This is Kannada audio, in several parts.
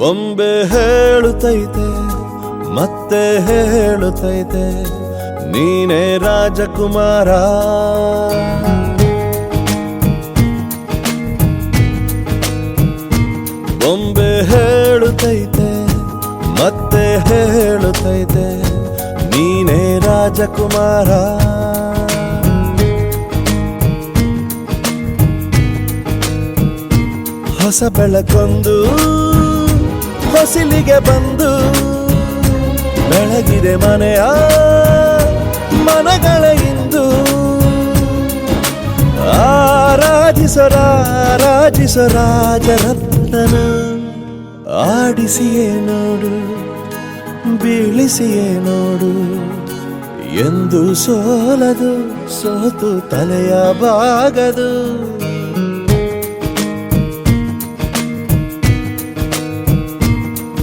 ಬೊಂಬೆ ಹೇಳುತ್ತೈತೆ ಮತ್ತೆ ಹೇಳುತ್ತೈತೆ ನೀನೇ ರಾಜಕುಮಾರ. ಬೊಂಬೆ ಹೇಳುತ್ತೈತೆ ಮತ್ತೆ ಹೇಳುತ್ತೈತೆ ನೀನೇ ರಾಜಕುಮಾರ. ಹೊಸ ಬೆಳಕೊಂದು ಹೊಸಿಲಿಗೆ ಬಂದು ಬೆಳಗಿದೆ ಮನೆಯ ಮನಗಳ ಇಂದು. ಆರಾಧಿಸೋ ರಾಜರತ್ನನ ಆಡಿಸಿಯೇ ನೋಡು ಬೀಳಿಸಿಯೇ ನೋಡು ಎಂದು ಸೋಲದು ಸೋತು ತಲೆಯ ಬಾಗದು.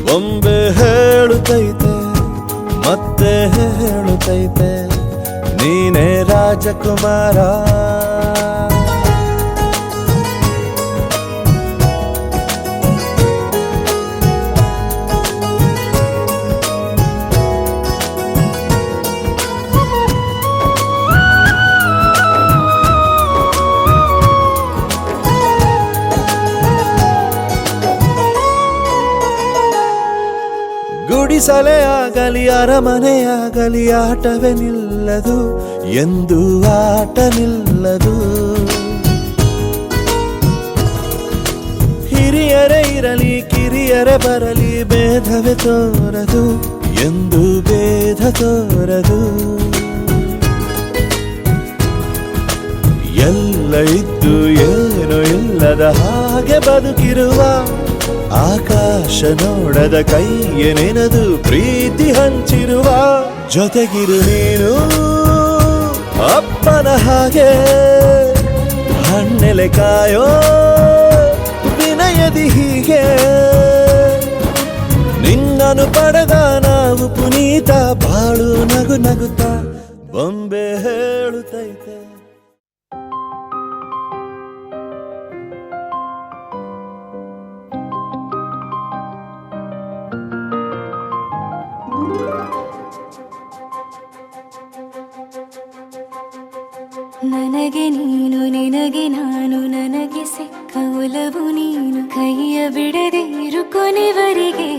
ಬೊಂಬೆ ಹೇಳುತ್ತೈತೆ ಮತ್ತೆ ಹೇಳುತ್ತೈತೆ ನೀನೇ ರಾಜಕುಮಾರ. ಗುಡಿಸಲೇ ಆಗಲಿ ಅರಮನೆಯಾಗಲಿ ಆಟವೇ ನಿಲ್ಲದು ಎಂದು ಆಟ ನಿಲ್ಲದು. ಹಿರಿಯರೇ ಇರಲಿ ಕಿರಿಯರೇ ಬರಲಿ ಭೇದವೇ ತೋರದು ಎಂದು ಭೇದ ತೋರದು. ಎಲ್ಲ ಇದ್ದು ಏನು ಇಲ್ಲದ ಹಾಗೆ ಬದುಕಿರುವ ಆಕಾಶ ನೋಡದ ಕೈಯೇ ನೆನೆದು ಪ್ರೀತಿ ಹಂಚಿರುವ. ಜೊತೆಗಿರು ನೀನು ಅಪ್ಪನ ಹಾಗೆ ಹಣ್ಣೆಲೆ ಕಾಯೋ ವಿನಯದಿ ಹೀಗೆ. ನಿನ್ನನು ಪಡೆದ ನಾವು ಪುನೀತ ಬಾಳು ನಗು ನಗುತ್ತಾ ಬೊಂಬೆ ಹೇಳುತ್ತೈತೆ. ನನಗೆ ನೀನು ನಿನಗೆ ನಾನು ನನಗೆ ಸಿಕ್ಕ ಒಲವು ನೀನು ಕೈಯ ಬಿಡದೆ ಇರು ಕೊನೆವರೆಗೆ.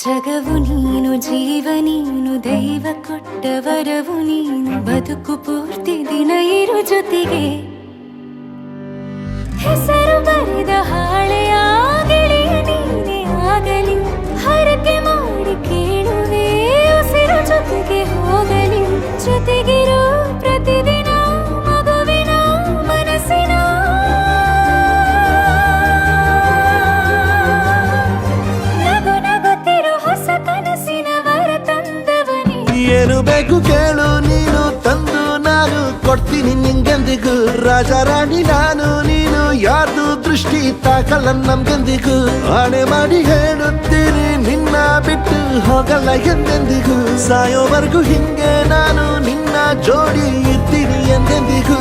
ಜಗವು ನೀನು ಜೀವ ನೀನು ದೈವ ಕೊಟ್ಟ ವರವು ನೀನು ಬದುಕು ಪೂರ್ತಿ ದಿನ ಇರು ಜೊತೆಗೆ. ಹೆಸರು ಬರೆದ ಹಾಳೆಯಾಗಲಿ ನೀನೇ ಆಗಲಿ ಹರಕೆ ಮಾಡಿ ಕೇಳುವೆ ಉಸಿರು ಜೊತೆಗೆ ಹೋಗಲಿ. ಜೊತೆಗಿರೋ ಪ್ರತಿದಿನ ಮಗುವಿನ ಮನಸ್ಸಿನ ನಗು ನಗುತ್ತಿರೋ ಹೊಸ ಕನಸಿನ ವರ ತಂದವನೇ. ಏನು ಬೇಕು ಕೇಳು ನೀನು ತಂದು ನಾನು ಕೊಡ್ತೀನಿ ನಿಂಗೆಂದಿಗೂ. ರಾಜ ರಾಣಿ ನಾನು ನೀನು ಯಾರ್ದು ದೃಷ್ಟಿ ತಾಕಲ್ಲ ನಮ್ಗೆಂದಿಗೂ. ಆಣೆ ಮಾಡಿ ಹೇಳುತ್ತೀನಿ ನಿನ್ನ ಬಿಟ್ಟು ಹೋಗಲ್ಲ ಎಂದೆಂದಿಗೂ. ಸಾಯೋವರೆಗೂ ಹಿಂಗೆ ನಾನು ನಿನ್ನ ಜೋಡಿ ಇರ್ತೀನಿ ಎಂದೆಂದಿಗೂ.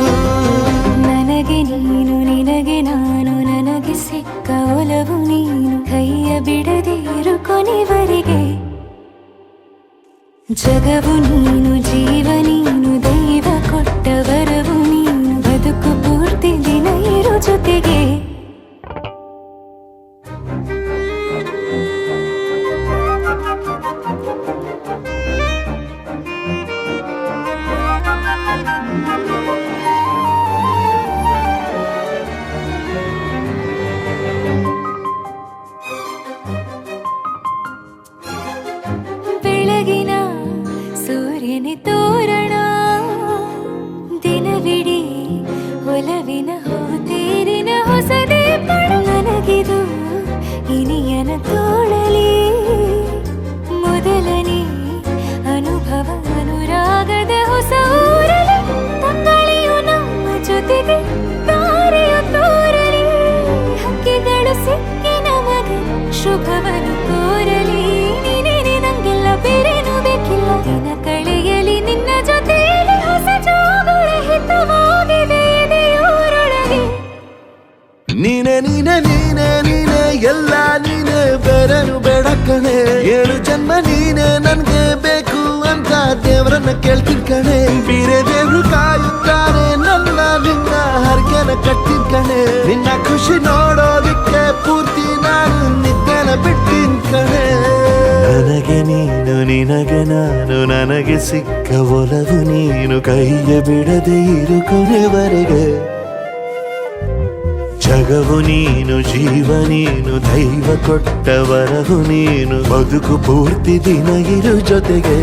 ನನಗೆ ನೀನು ನಿನಗೆ ನಾನು ನನಗೆ ಸಿಕ್ಕ ಒಲವು ನೀನು ಕೈಯ ಬಿಡದೆ ಇರು ಕೊನೆವರೆಗೆ. ಜಗವು ನೀನು ಜೀವ ನೀನು ದೈವ ಕೊಟ್ಟ ವರವು ನೀನು ಬದುಕು ಪೂರ್ತಿ ದಿನ ಇರು ಜೊತೆಗೆ. ಬೆಳಗಿನ ಸೂರ್ಯನೇ ತೋರಣ ದಿನವಿಡೀ ಒಲವಿನ ಹೋತೇರಿನ ಹೊಸದೇ ಪಡ. ನನಗಿದು ಇನಿಯನ ತೋಳಲಿ ಮೊದಲನೇ ಅನುಭವ ಅನುರಾಗದ ಹೊಸ ಊರಲಿ. ತಂಗಳಿಯು ನಮ್ಮ ಜೊತೆಗೆ ತಾರೆಯು ತೋರಲಿ ಹಕ್ಕಿಗಳು ಸಿಕ್ಕಿ ನಮಗೆ ಶುಭವನ್ನು ಕೋರಲಿ. ನೀನೇನೆ ನಂಗೆಲ್ಲ ಬೇರೇನು ಬೇಕಿಲ್ಲ ದಿನ ಕಳೆಯಲಿ ನಿನ್ನ ಜೊತೆಯಲ್ಲಿ ಹೊಸ ಜೋಗುಳ ಹಿತವಾಗಿದೆ ಎದೆಯೂರೊಳಗೆ. ನೀನೆ ನೀನೆ ನೀನೆ ನೀನೆ ಎಲ್ಲ ನೀನೆ ಬೇರೆನು ಬೇಡ ಕಣೆ 7 ಜನ್ಮ ನೀನೆ ನನ್ಗೆ ಬೇಕು ಅಂತ ದೇವ್ರನ್ನ ಕೇಳ್ತೀನಿ ಕಣೆ ಬೇರೆ ದೇವ್ರು ಕಾಯುತ್ತಾರೆ ನನ್ನ ನಿನ್ನ ಹರಕೆನ ಕಟ್ತೀನಿ ಕಣೆ ನಿನ್ನ ಖುಷಿ ನೋಡೋದಿಕ್ಕೆ ಪೂರ್ತಿ ನಾನು ನಿದ್ದೆನ ಬಿಟ್ಟಿನ್ ಕಣೆ ನನಗೆ ನೀನು ನಿನಗೆ ನಾನು ನನಗೆ ಸಿಕ್ಕ ಒಲವು ನೀನು ಕೈಯ ಬಿಡದೆ ಇರು ಕೊನೆವರೆಗೆ ಜಗವು ನೀನು ಜೀವ ನೀನು ದೈವ ಕೊಟ್ಟ ವರವು ನೀನು ಬದುಕು ಪೂರ್ತಿ ದಿನ ಇರು ಜೊತೆಗೆ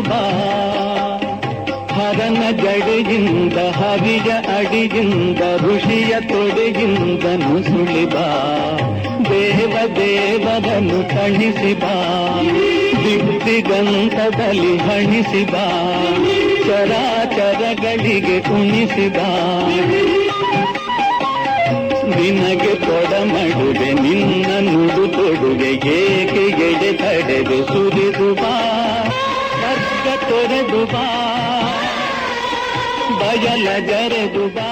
ಬಾ ಹರನ ಜಡೆಯಿಂದ ಹರಿಯ ಅಡಿಯಿಂದ ಋಷಿಯ ತೊಡೆಯಿಂದ ನುಸುಳಿ ಬಾ ದೇವ ದೇವರನ್ನು ತಣಿಸಿ ಬಾ ದಿಗ್ದಿಗಂತದಲ್ಲಿ ಹಣಿಸಿ ಬಾ ಚರಾಚರಗಳಿಗೆ ಉಣಿಸಿ ಬಾ ನಿನಗೆ ತೊಡಮಡುವೆ ನಿನ್ನ ನುಡು ತೊಡುವೆ ಏಕೆ ಎಡೆ ತಡೆದು ಸುರಿದು ಬಾ ಕಗ್ಗ ತೊರೆದು ಬಾ ಬಯಲ ಜರೆದು ಬಾ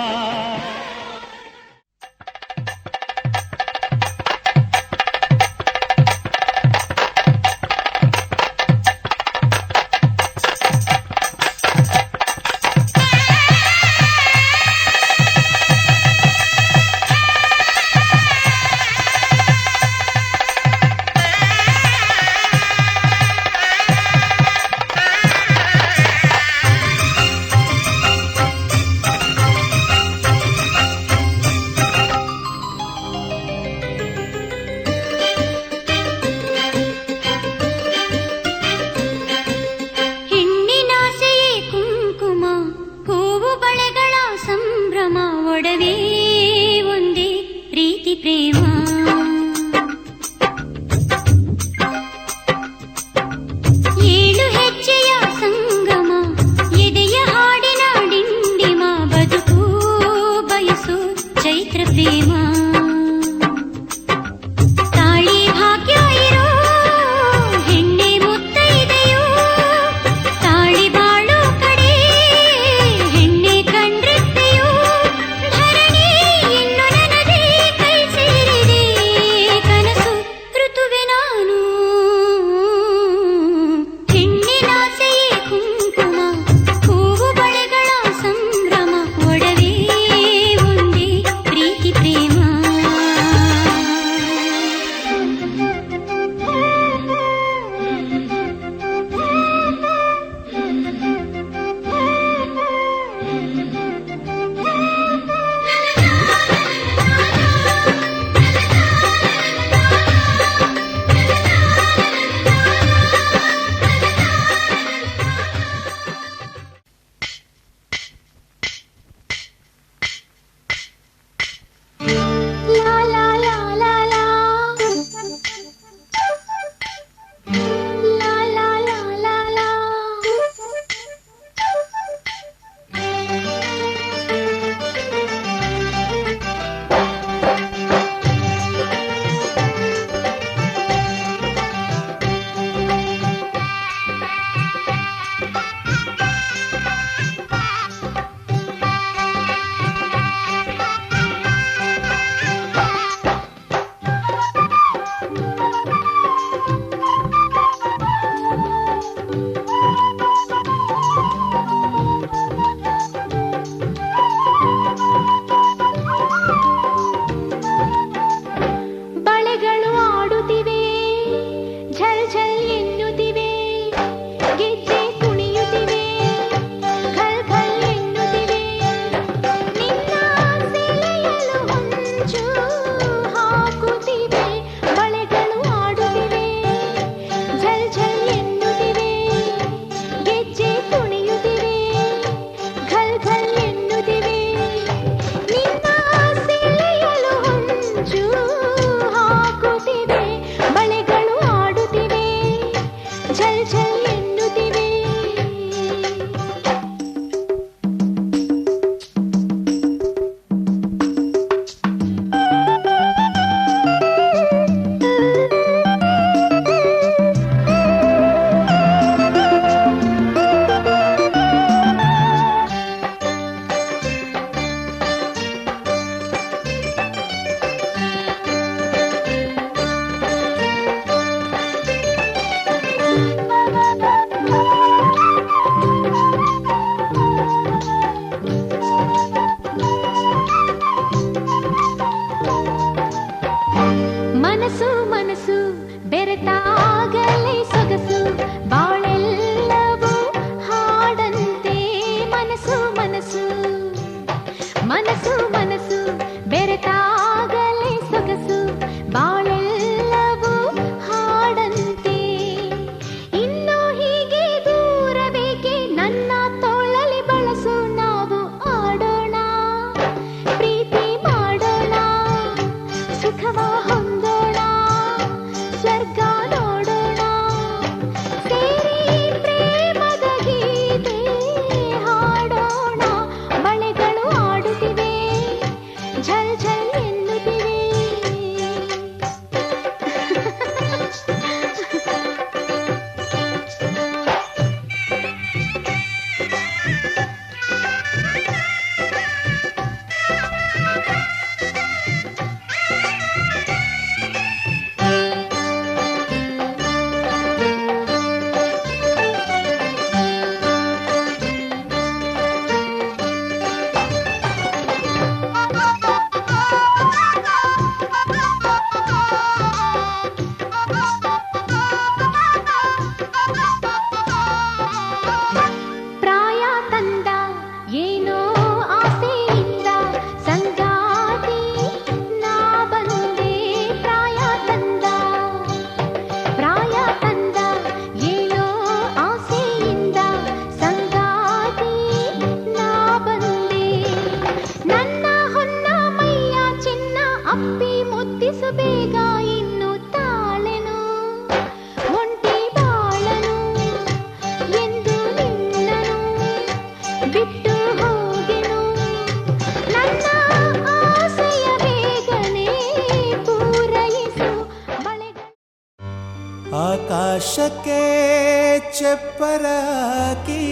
ಚೆಪ್ಪರಾಕಿ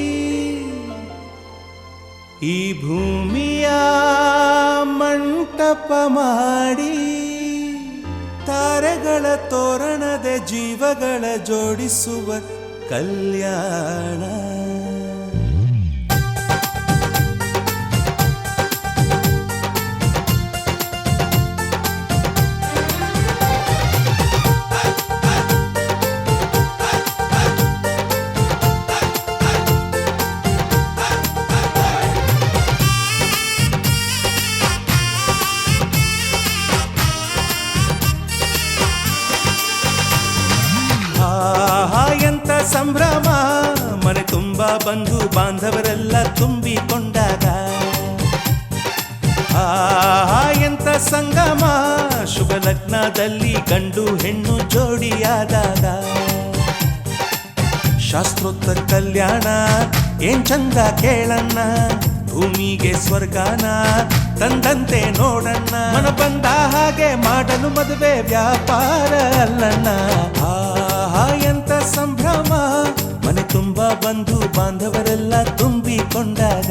ಈ ಭೂಮಿಯ ಮಂಟಪ ಮಾಡಿ ತಾರೆಗಳ ತೋರಣದೆ ಜೀವಗಳ ಜೋಡಿಸುವ ಕಲ್ಯಾಣ. ಎಂತ ಸಂಭ್ರಮ ಮನೆ ತುಂಬ ಬಂಧು ಬಾಂಧವರೆಲ್ಲ ತುಂಬಿಕೊಂಡಾಗ. ಎಂತ ಸಂಗಮ ಶುಭ ಲಗ್ನದಲ್ಲಿ ಗಂಡು ಹೆಣ್ಣು ಜೋಡಿಯಾದಾಗ. ಶಾಸ್ತ್ರೋತ್ತರ ಕಲ್ಯಾಣ ಏನ್ ಚಂದ ಕೇಳಣ್ಣ, ಭೂಮಿಗೆ ಸ್ವರ್ಗಾನ ತಂದಂತೆ ನೋಡಣ್ಣ. ಮನ ಬಂದ ಹಾಗೆ ಮಾಡಲು ಮದುವೆ ವ್ಯಾಪಾರ ಅಲ್ಲಣ್ಣ. ಎಂತ ಸಂಭ್ರಮ ಮನೆ ತುಂಬ ಬಂಧು ಬಾಂಧವರೆಲ್ಲ ತುಂಬಿಕೊಂಡಾಗ.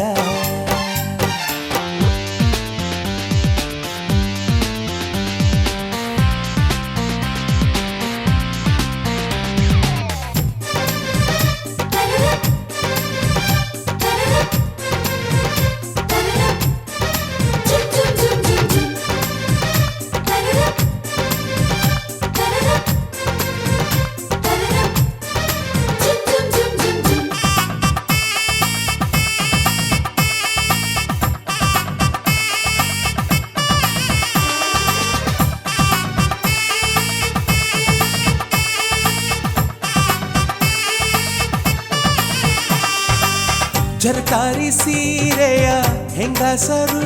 ಜರಕಾರಿ ಸೀರೆಯ ಹೆಂಗಸರು,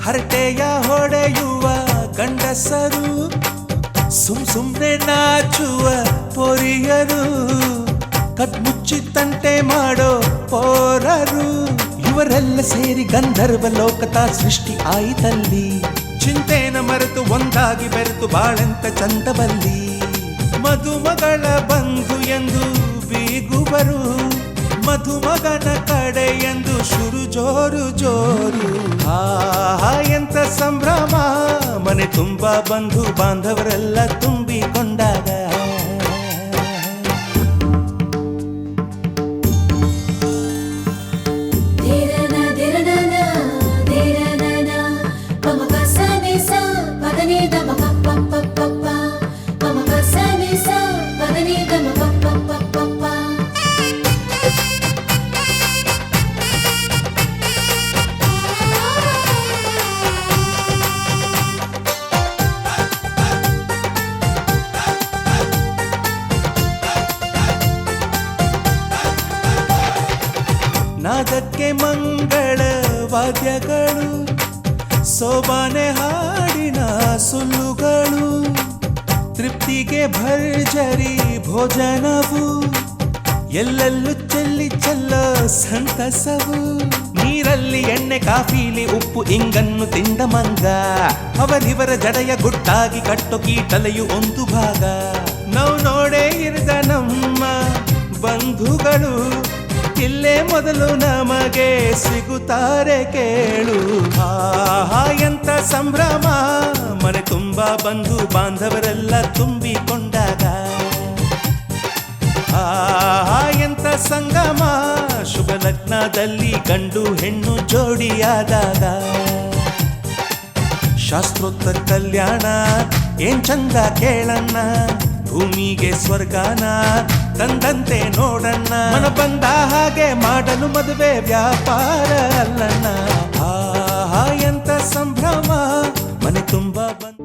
ಹರಟೆಯ ಹೊಡೆಯುವ ಗಂಡಸರು, ಸುಮ್ನೆ ನಾಚುವ ಪೊರಿಯರು, ಕಟ್ಮುಚ್ಚಿ ತಂಟೆ ಮಾಡೋ ಪೋರರು, ಇವರೆಲ್ಲ ಸೇರಿ ಗಂಧರ್ವ ಲೋಕದ ಸೃಷ್ಟಿ ಆಯಿತಲ್ಲಿ. ಚಿಂತೆನ ಮರೆತು ಒಂದಾಗಿ ಬೆರೆತು ಬಾಳೆಂತ ಚಂದವಲ್ಲಿ. ಮದುಮಗಳ ಬಂಧು ಎಂದು ಬೀಗುವರು, ಮಧುಮಗನ ಕಡೆ ಎಂದು ಶುರು ಜೋರು ಜೋರು. ಎಂತ ಸಂಭ್ರಮ ಮನೆ ತುಂಬ ಬಂಧು ಬಾಂಧವರೆಲ್ಲ ತುಂಬಿಕೊಂಡಾಗ. ನಾದಕ್ಕೆ ಮಂಗಳ ವಾದ್ಯಗಳು, ಸೋಬಾನೆ ಹಾಡಿನ ಸುಳ್ಳುಗಳು, ತೃಪ್ತಿಗೆ ಭರ್ಜರಿ ಭೋಜನವು, ಎಲ್ಲೆಲ್ಲೂ ಚೆಲ್ಲಿ ಚೆಲ್ಲ ಸಂತಸವು. ನೀರಲ್ಲಿ ಎಣ್ಣೆ ಕಾಫಿಲಿ ಉಪ್ಪು ಇಂಗನ್ನು ತಿಂದ ಮಂಗ, ಅವರಿವರ ಜಡೆಯ ಗುಟ್ಟಾಗಿ ಕಟ್ಟೋ ಕೀಟಲೆಯು ಒಂದು ಭಾಗ. ನಾವು ನೋಡೇ ಇರದ ನಮ್ಮ ಬಂಧುಗಳು ಇಲ್ಲೇ ಮೊದಲು ನಮಗೆ ಸಿಗುತ್ತಾರೆ ಕೇಳು. ಎಂತ ಸಂಭ್ರಮ ಮನೆ ತುಂಬ ಬಂಧು ಬಾಂಧವರೆಲ್ಲ ತುಂಬಿಕೊಂಡಾಗ. ಎಂತ ಸಂಗಮ ಶುಭ ಲಗ್ನದಲ್ಲಿ ಗಂಡು ಹೆಣ್ಣು ಜೋಡಿಯಾದಾಗ. ಶಾಸ್ತ್ರೋತ್ತರ ಕಲ್ಯಾಣ ಏನ್ ಚಂದ ಕೇಳಣ್ಣ, ಭೂಮಿಗೆ ಸ್ವರ್ಗಾನ ತಂದಂತೆ ನೋಡಣ್ಣ. ಮನ ಬಂದ ಹಾಗೆ ಮಾಡಲು ಮದುವೆ ವ್ಯಾಪಾರ ಅಲ್ಲಣ್ಣ. ಎಂತ ಸಂಭ್ರಮ ಮನೆ ತುಂಬ ಬಂದ.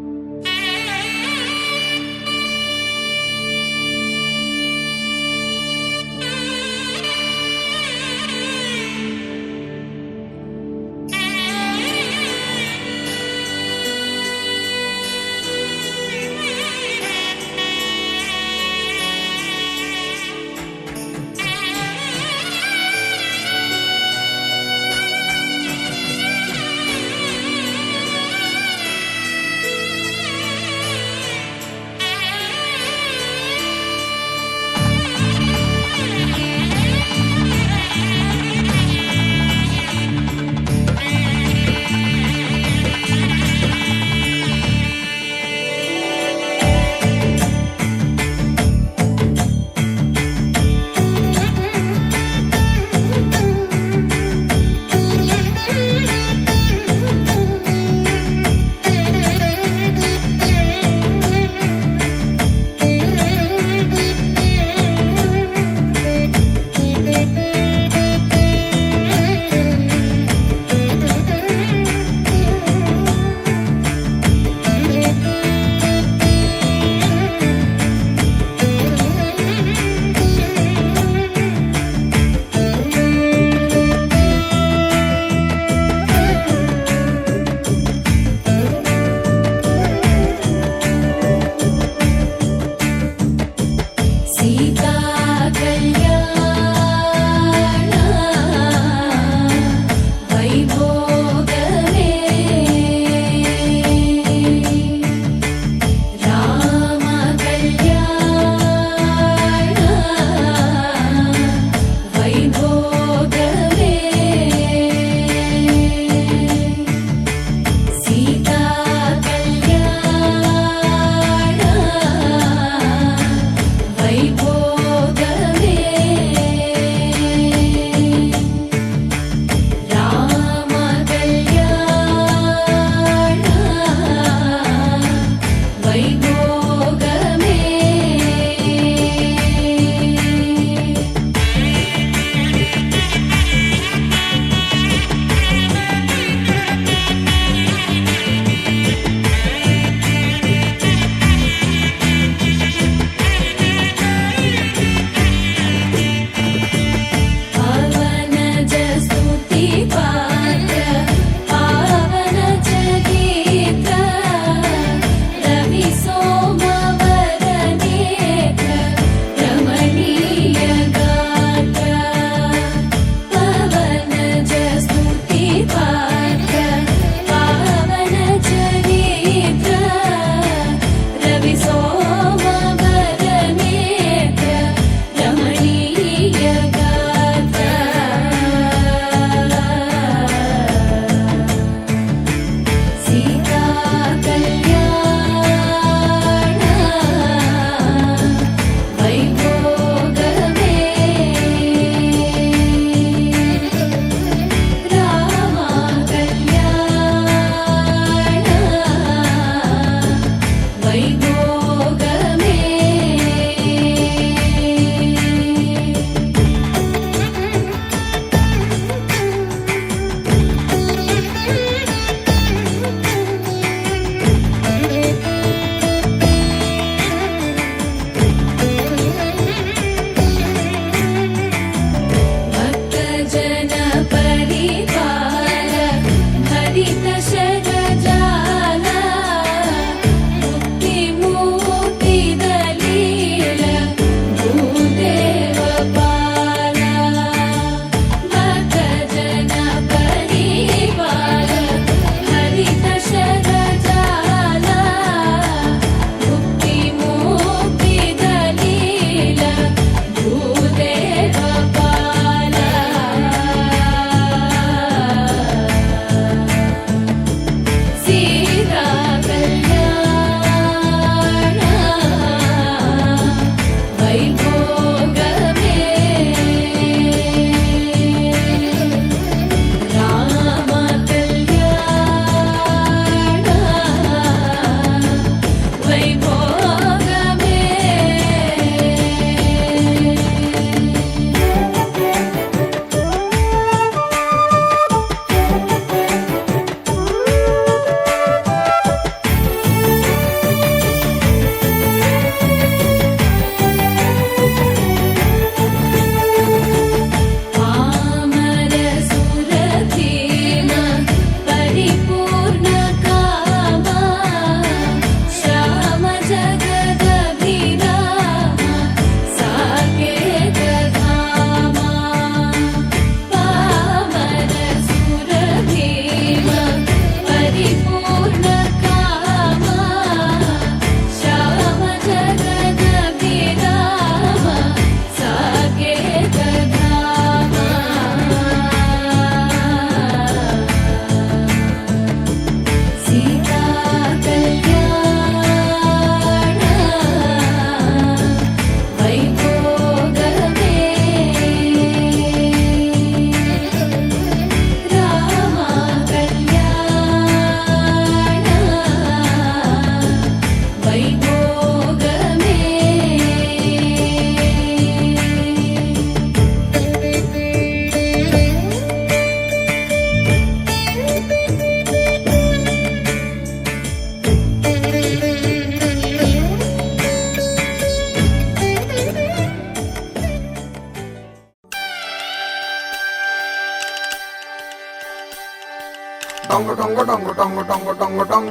Dong dong dong dong dong dong dong dong.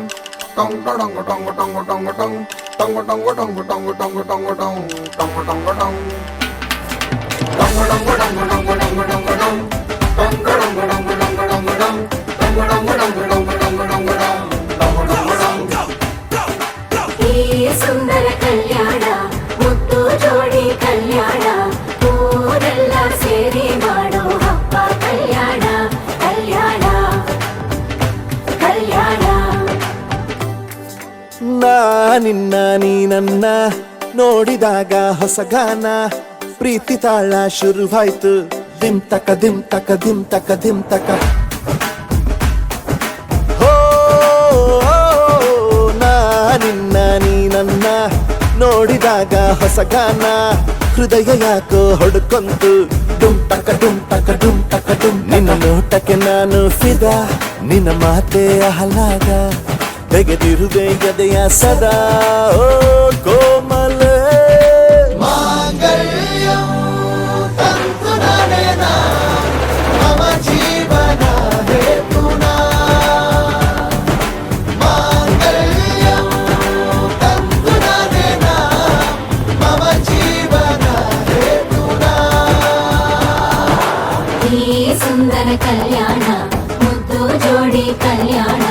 Dong dong dong dong dong dong dong. Dong dong dong dong dong dong dong dong. Dong dong dong. Dong dong dong dong dong dong dong dong. Dong dong dong dong dong dong dong. Dong dong dong dong dong dong dong dong. Dong dong dong. ಈ ಸುಂದರ ಕಲ್ಯಾಣ ಮುದ್ದು ಜೋಡಿ ಕಲ್ಯಾಣ ಊರೆಲ್ಲ ಸೇರಿ ಮಾಡೋ ಹಬ್ಬ ಕಲ್ಯಾಣ ಕಲ್ಯಾಣ ಕಲ್ಯಾಣ ನಾ ನಿನ್ನ ನೀ ನನ್ನ ನೋಡಿದಾಗ ಹೊಸಗಾನ ಪ್ರೀತಿ ತಾಳ ಶುರುವಾಯ್ತು ದಿಮ್ ತಕ ದಿಮ್ ತಕ ದಿಮ್ ತಕ ದಿಮ್ ತಕ ಹೋ ನಾ ನಿನ್ನ ನೀ ನನ್ನ ನೋಡಿದಾಗ ಹೊಸಗಾನ ಹೃದಯ ಯಾಕೋ ಹೊಡ್ಕೊಂತು ಡುಮ್ ತಕ ಡುಮ್ ತಕ ಡುಮ್ ತಕ ಡುಮ್ ನಿನ್ನ ನೋಟಕ್ಕೆ ನಾನು ಫಿದಾ ನಿನ್ನ ಮಾತೆ ಆಹ್ಲಾದ ತೆಗೆದಿರುವೆ ಎದೆಯ ಸದಾ ಓ ಕೋಮಲೆ ಮಾಂಗಲ್ಯಂ ತಂತು ನನೇನ ಮಮ ಜೀವನ ಹೇತುನಾ ಮಾಂಗಲ್ಯಂ ತಂತು ನನೇನ ಮಮ ಜೀವನ ಹೇತುನಾ ಈ ಸುಂದರ ಕಲ್ಯಾಣ ಮುದ್ದು ಜೋಡಿ ಕಲ್ಯಾಣ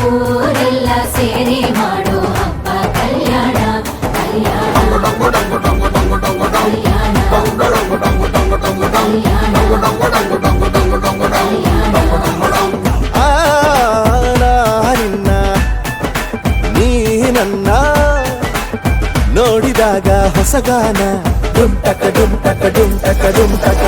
ಊರೆಲ್ಲ ಸೇರಿ ಮಾಡೋ ಹಬ್ಬ ಕಲ್ಯಾಣ ಕಲ್ಯಾಣ ಕಲ್ಯಾಣ ನಿನ್ನ ನೀ ನನ್ನ ನೋಡಿದಾಗ ಹೊಸಗಾನ ಡುಮ್ ಟಕ ಡುಮ್ ಟಕ ಡುಮ್ ಟಕ ಡುಮ್ ಟಕ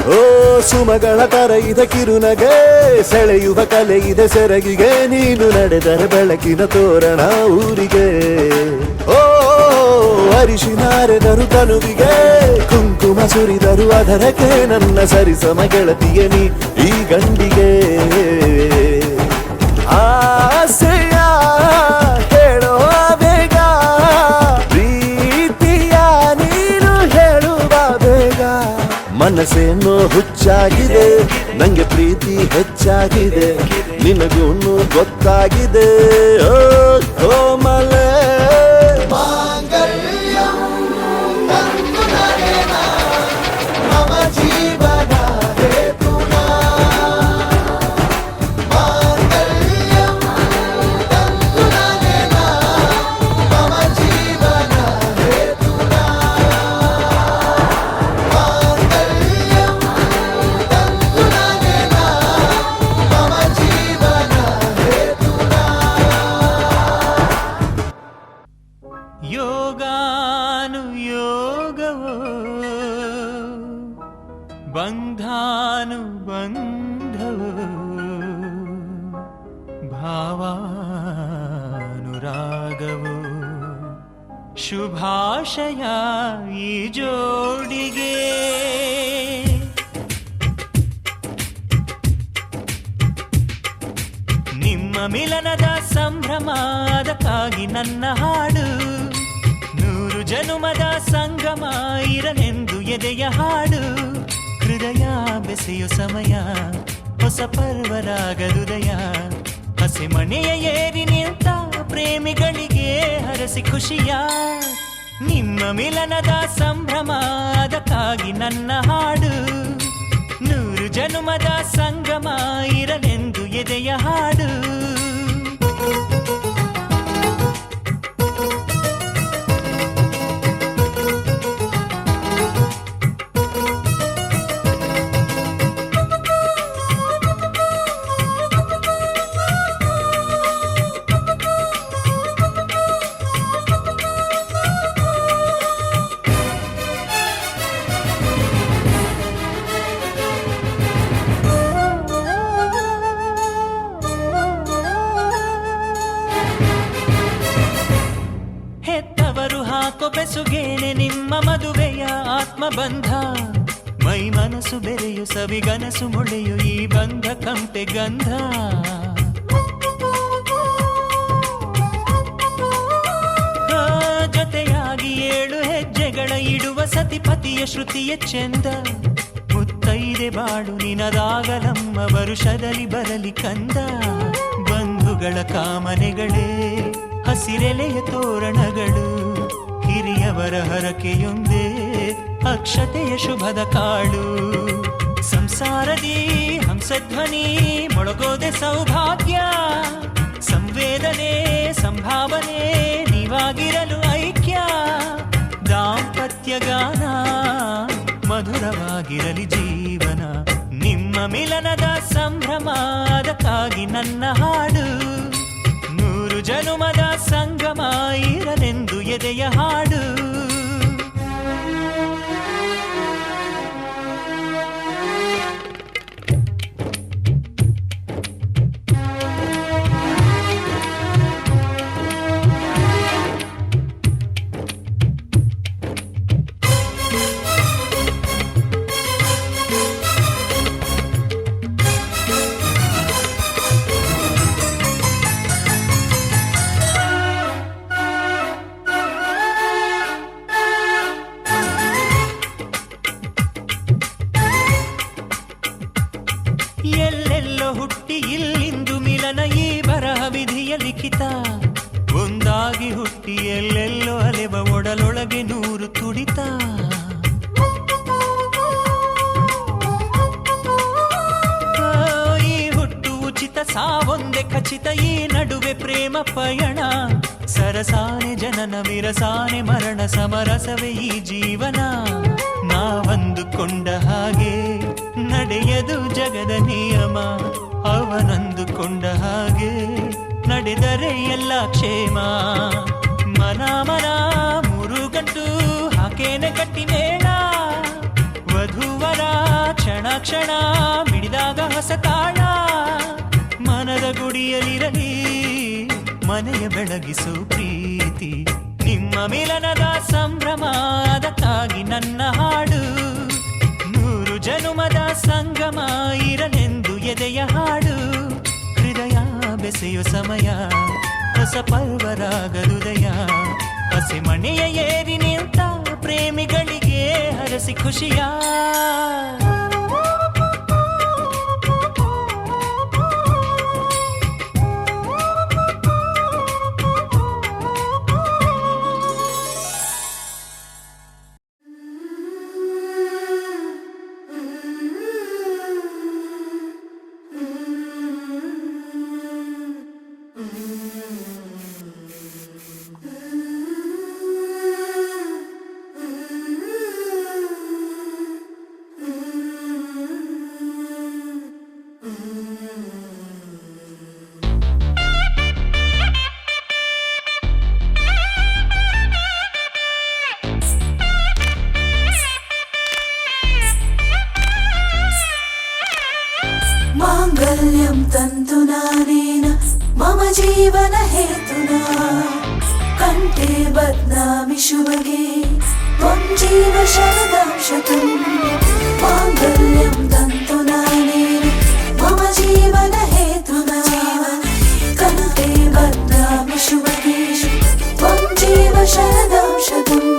ಓ ಸುಮಗಳ ತರ ಇದೆ ಕಿರುನಗೆ ಸೆಳೆಯುವ ಕಲೆ ಇದೆ ಸೆರಗಿಗೆ ನೀನು ನಡೆದರೆ ಬೆಳಕಿನ ತೋರಣ ಊರಿಗೆ ಓ ಅರಿಶಿನಾರೆದರು ತನುವಿಗೆ ಕುಂಕುಮ ಸುರಿದರು ಅದರಕ್ಕೆ ನನ್ನ ಸರಿಸಮ ಗೆಳತಿಗೆ ನೀ ಈ ಗಂಡಿಗೆ ಆಸೆಯ ಹೇಳೋ ಬೇಗ ಪ್ರೀತಿಯ ನೀನು ಹೇಳುವ ಬೇಗ ಮನಸ್ಸೇನೋ ಹುಚ್ಚಾಗಿದೆ ನಂಗೆ ಪ್ರೀತಿ ಹೆಚ್ಚಾಗಿದೆ ನಿನಗೂನು ಗೊತ್ತಾಗಿದೆ ಓ ಕೋಮಲೆ ಮಾಂಗಲ್ಯಂ ತಂತು ನನೇನ ಮಮ ಜೀವನ ಹೇತುನಾ ಮಾಂಗಲ್ಯಂ ತಂತು ನನೇನ ಮಮ ಜೀವನ ಹೇತುನಾ ಮಾಂಗಲ್ಯಂ ತಂತು ನನೇನ ಮಮ ಜೀವನ ಹೇತುನಾ ಯೋಗಾನು ಯೋಗವೋ ಬಂಧಾನು ಬಂಧವೋ ಭಾವಾನುರಾಗವೋ ಶುಭಾಶಯ ಈ ಜೋಡಿಗೆ ನಿಮ್ಮ ಮಿಲನದ ಸಂಭ್ರಮ ಅದಕ್ಕಾಗಿ ನನ್ನ ಹಾಡು ನೂರು ಜನುಮದ ಸಂಗಮ ಇರನೆಂದು ಎದೆಯ ಹಾಡು ಹೃದಯ ಬೆಸೆಯೋ ಸಮಯ ಹೊಸ ಪರ್ವರಾಗದುದಯ ಹಸಿ ಮನೆಯ ಏರಿ ನಿಂತ ಪ್ರೇಮಿಗಳಿಗೆ ಹರಸಿ ಖುಷಿಯ ನಿಮ್ಮ ಮಿಲನದ ಸಂಭ್ರಮ ಅದಕ್ಕಾಗಿ ನನ್ನ ಹಾಡು ನೂರು ಜನುಮದ ಸಂಗಮ ಇರಲೆಂದು ಎದೆಯ ಹಾಡು ಕನಸುಗೇನೆ ನಿಮ್ಮ ಮದುವೆಯ ಆತ್ಮಬಂಧ ಮೈ ಮನಸ್ಸು ಬೆರೆಯು ಸವಿಗನಸು ಮೊಳೆಯು ಈ ಬಂಧ ಕಂಪೆ ಗಂಧ ಜೊತೆಯಾಗಿ 7 ಹೆಜ್ಜೆಗಳ ಇಡುವ ಸತಿಪತಿಯ ಶ್ರುತಿಯ ಚೆಂದ ಮುತ್ತೈದೆ ಬಾಳು ನಿನದಾಗಲಮ್ಮ ವರುಷದಲ್ಲಿ ಬರಲಿ ಕಂದ ಬಂಧುಗಳ ಕಾಮನೆಗಳೇ ಹಸಿರೆಲೆಯ ತೋರಣಗಳು ಹಿರಿಯವರ ಹರಕೆಯೊಂದೇ ಅಕ್ಷತೆಯ ಶುಭದ ಕಾಳು ಸಂಸಾರದಿ ಹಂಸಧ್ವನಿ ಮೊಳಗೋದೆ ಸೌಭಾಗ್ಯ ಸಂವೇದನೆ ಸಂಭಾವನೆ ನೀವಾಗಿರಲು ಐಕ್ಯ ದಾಂಪತ್ಯ ಗಾನ ಮಧುರವಾಗಿರಲಿ ಜೀವನ ನಿಮ್ಮ ಮಿಲನದ ಸಂಭ್ರಮ ಅದಕ್ಕಾಗಿ ನನ್ನ ಹಾಡು 100 ಜನುಮದ ಸಂಗಮ ಇರಲೆಂದು ಎದೆಯ ಹಾಡು ಎಲ್ಲೆಲ್ಲೋ ಹುಟ್ಟಿ ಇಲ್ಲಿಂದು ಮಿಲನ ಈ ಬರಹ ವಿಧಿಯ ಲಿಖಿತ ಒಂದಾಗಿ ಹುಟ್ಟಿ ಎಲ್ಲೆಲ್ಲೋ ಅಲೆವ ಒಡಲೊಳಗೆ 100 ತುಡಿತ ಈ ಹುಟ್ಟು ಉಚಿತ ಸಾವೊಂದೆ ಖಚಿತ ಈ ನಡುವೆ ಪ್ರೇಮ ಪಯಣ ಸರಸಾನೆ ಜನನ ವಿರಸಾನೆ ಮರಣ ಸಮರಸವೇ ಈ ಜೀವನ ನಾವಂದುಕೊಂಡ ಹಾಗೆ ನಡೆಯದು ಜಗದ ನಿಯಮ ಅವನಂದುಕೊಂಡ ಹಾಗೆ ನಡೆದರೆ ಎಲ್ಲ ಕ್ಷೇಮ ಮನ ಮನ 3 ಗಂಟು ಹಾಕೇನೆ ಗಟ್ಟಿ ಮೇಳ ವಧುವರ ಕ್ಷಣ ಕ್ಷಣ ಮಿಡಿದಾಗ ಹೊಸ ತಾಳ ಮನದ ಗುಡಿಯಲಿರಲಿ ಮನೆಯ ಬೆಳಗಿಸು ಪ್ರೀತಿ ನಿಮ್ಮ ಮಿಲನದ ಸಂಭ್ರಮ ಅದಕ್ಕಾಗಿ ನನ್ನ ಹಾಡು 100 ಜನುಮದ ಸಂಗಮ ಇರಲೆಂದು ಎದೆಯ ಹಾಡು ಹೃದಯ ಬೆಸೆಯು ಸಮಯ ಹೊಸ ಪರ್ವರಾಗದುದಯ ಹಸಿ ಮನೆಯ ಏರಿ ನಿಂತ ಪ್ರೇಮಿಗಳಿಗೆ ಹರಸಿ ಖುಷಿಯ माङ्गल्यं तन्तुनानेन मम जीवन हेतुना कण्ठे बध्नामि शुभगे त्वं जीव शरदां शतम् माङ्गल्यं तन्तुनानेन मम जीवन हेतुना कण्ठे बध्नामि शुभगे त्वं जीव शरदां शतम्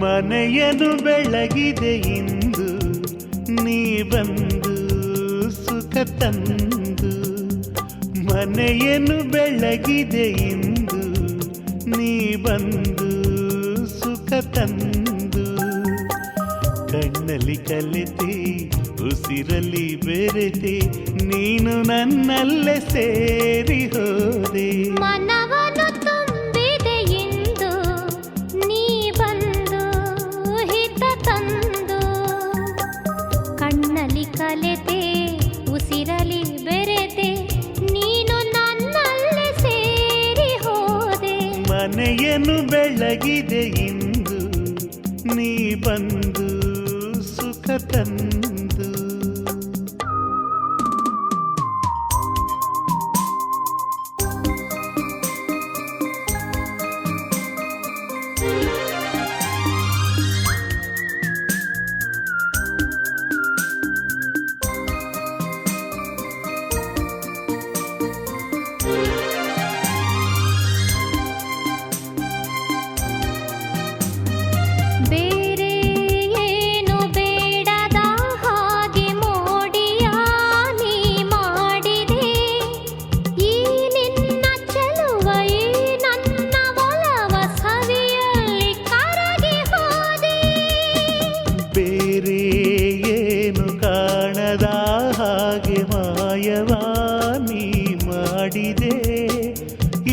ಮನೆಯನ್ನು ಬೆಳಗಿದೆ ಇಂದು ನೀ ಬಂದು ಸುಖ ತಂದು. ಮನೆಯನ್ನು ಬೆಳಗಿದೆ ಇಂದು ನೀ ಬಂದು ಸುಖ ತಂದು. ಕಣ್ಣಲ್ಲಿ ಕಲೆತೆ ಉಸಿರಲ್ಲಿ ಬೆರೆತೆ ನೀನು ನನ್ನಲ್ಲೇ ಸೇರಿ ಹೋದೆ. ಮನವನ್ನು ತುಂಬಿದೆ ಇಂದು ನೀ ಬಂದು ಹಿತ ತಂದು. ಕಣ್ಣಲ್ಲಿ ಕಲೆತೆ ಉಸಿರಲಿ ಬೆರೆತೆ ನೀನು ನನ್ನಲ್ಲೇ ಸೇರಿ ಹೋದೆ. ಮನೆಯನ್ನು ಬೆಳಗಿದೆ ಇಂದು ನೀ ಬಂದು ಸುಖ ತಂದು. ಬೇರೆ ಏನು ಬೇಡದ ಹಾಗೆ ಮೋಡಿಯ ನೀ ಮಾಡಿದೆ. ಈ ನಿನ್ನ ಚೆಲುವ ಈ ನನ್ನ ಒಲವ ಸವಿಯಲ್ಲಿ ಕರಗಿ ಹೋದೆ. ಬೇರೆ ಏನು ಕಾಣದ ಹಾಗೆ ಮಾಯವಾ ನೀ ಮಾಡಿದೆ.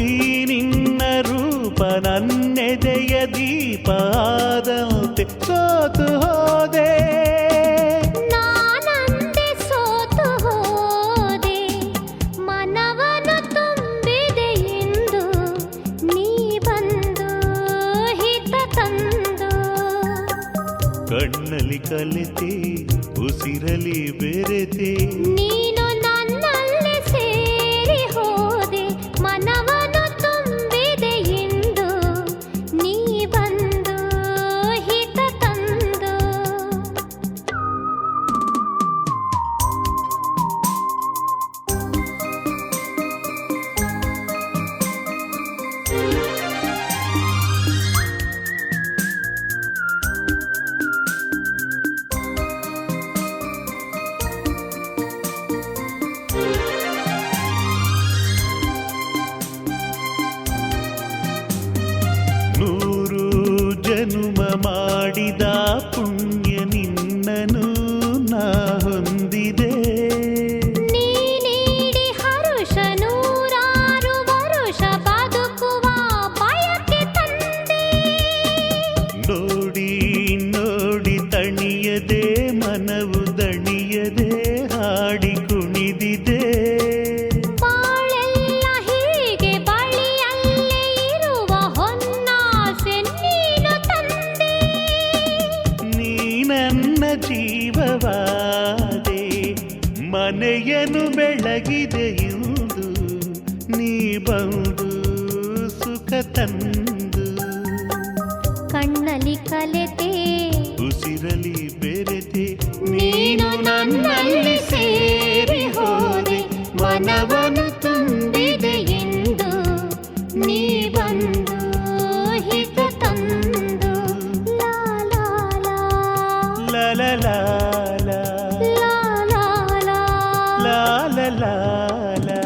ಈ ನಿನ್ನ ರೂಪ ನನ್ನೆದೆಯ ದೀಪಾದಂತೆ ಸೋತು ಹೋದೆ. ನಾನಂದೆ ಸೋತು ಹೋದೆ. ಮನವನ್ನು ತುಂಬಿದೆ ಎಂದು ನೀ ಬಂದು ಹಿತ ತಂದು. ಕಣ್ಣಲ್ಲಿ ಕಲೆತೆ ಉಸಿರಲಿ ಬೆರೆತೆ ನೀನು ನನ್ನಲ್ಲೇ ಸೇರಿ ಹೋದೆ. ಮನವನ್ನು ತುಂಬಿದೆ ಎಂದು ನೀ ಬಂದು ಹಿತ ತಂದು. ನೂರು ಜನುಮ ಮಾಡಿದ ಪುಣ್ಯ ನಿನ್ನನು ನಾ ಹೊಂದಿದೆ. ನೀ ನೀಡಿ ಹರುಷ ನೂರಾರು ವರುಷ ಬದುಕುವ ಬಯಕೆ ತಂದೆ. ನೋಡಿ ನೋಡಿ ತಣಿಯದೆ ಮನವು ದಣಿಯದೆ ಹಾಡಿ ಕುಣಿದಿದೆ. ಬಾಳೆಲ್ಲ ಹೀಗೆ ಬಳಿಯಲ್ಲೇ ಇರುವ ಹೊನ್ನಾಸೆ ನೀನು ತಂದೆ. ನೀ ನನ್ನ ಜೀವವಾದೆ. ಮನೆಯನ್ನು ಬೆಳಗಿದೆ ಇಂದು ನೀ ಬಂದು ಸುಖ ತಂದು. ಕಣ್ಣಲ್ಲಿ ಕಲೆತೆ ಉಸಿರಲಿ ಬೆರೆತೆ ನೀನು ನನ್ನಲ್ಲಿ ಸೇರಿ ಹೋದೆ. ಮನವನ್ನು ತುಂಬಿದೆ ಎಂದು ನೀ ಬಂದು ಹಿತ ತಂದು. ಲಾ ಲಾ ಲಾ ಲಾ ಲಾ ಲಾ ಲಾ ಲಾ ಲಾ ಲಾ. ಲಾ ಲಾ ಲಾ ಲಾ.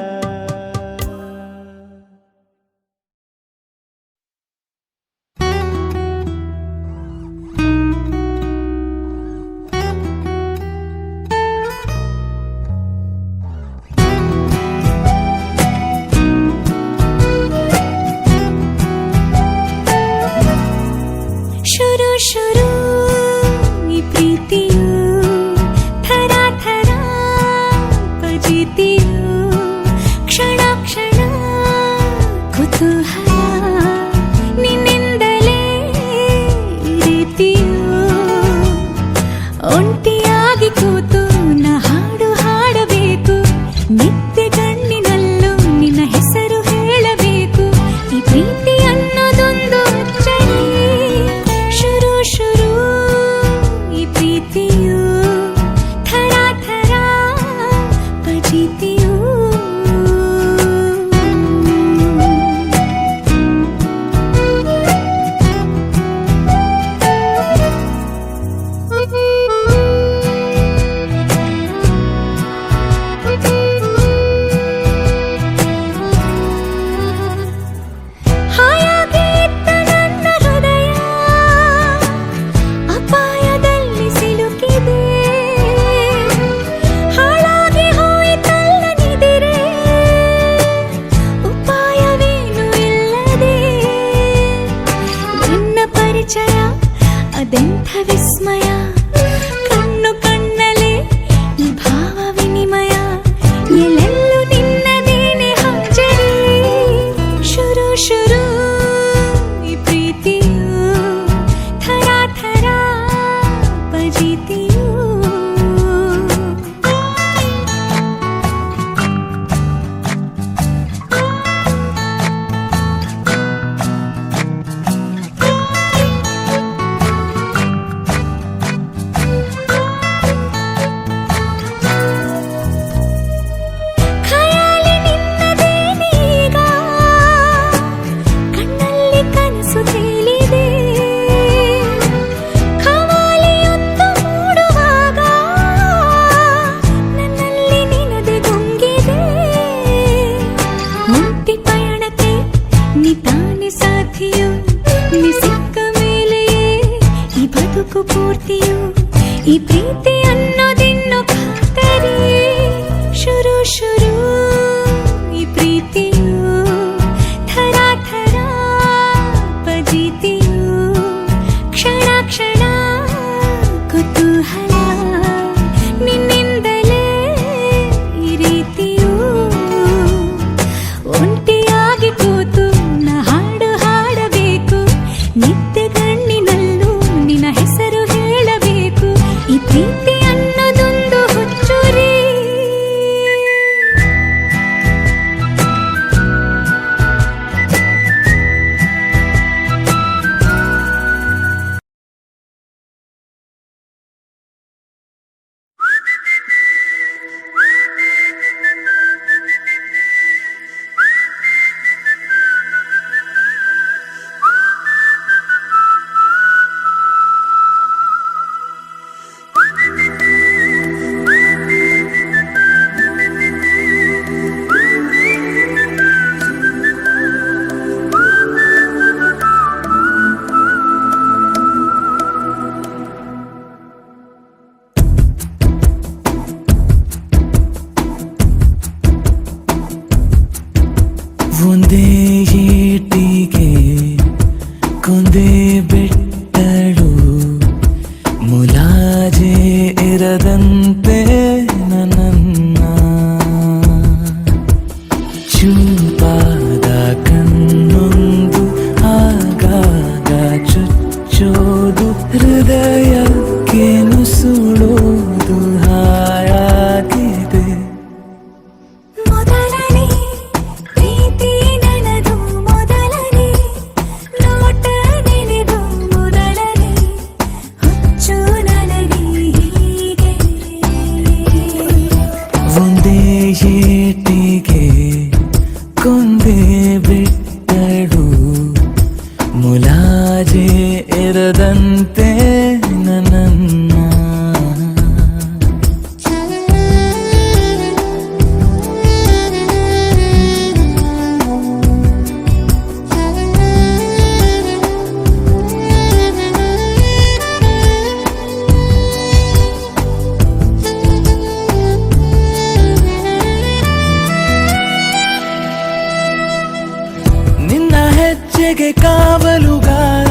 ನಿನಗೆ ಕಾವಲುಗಾರ,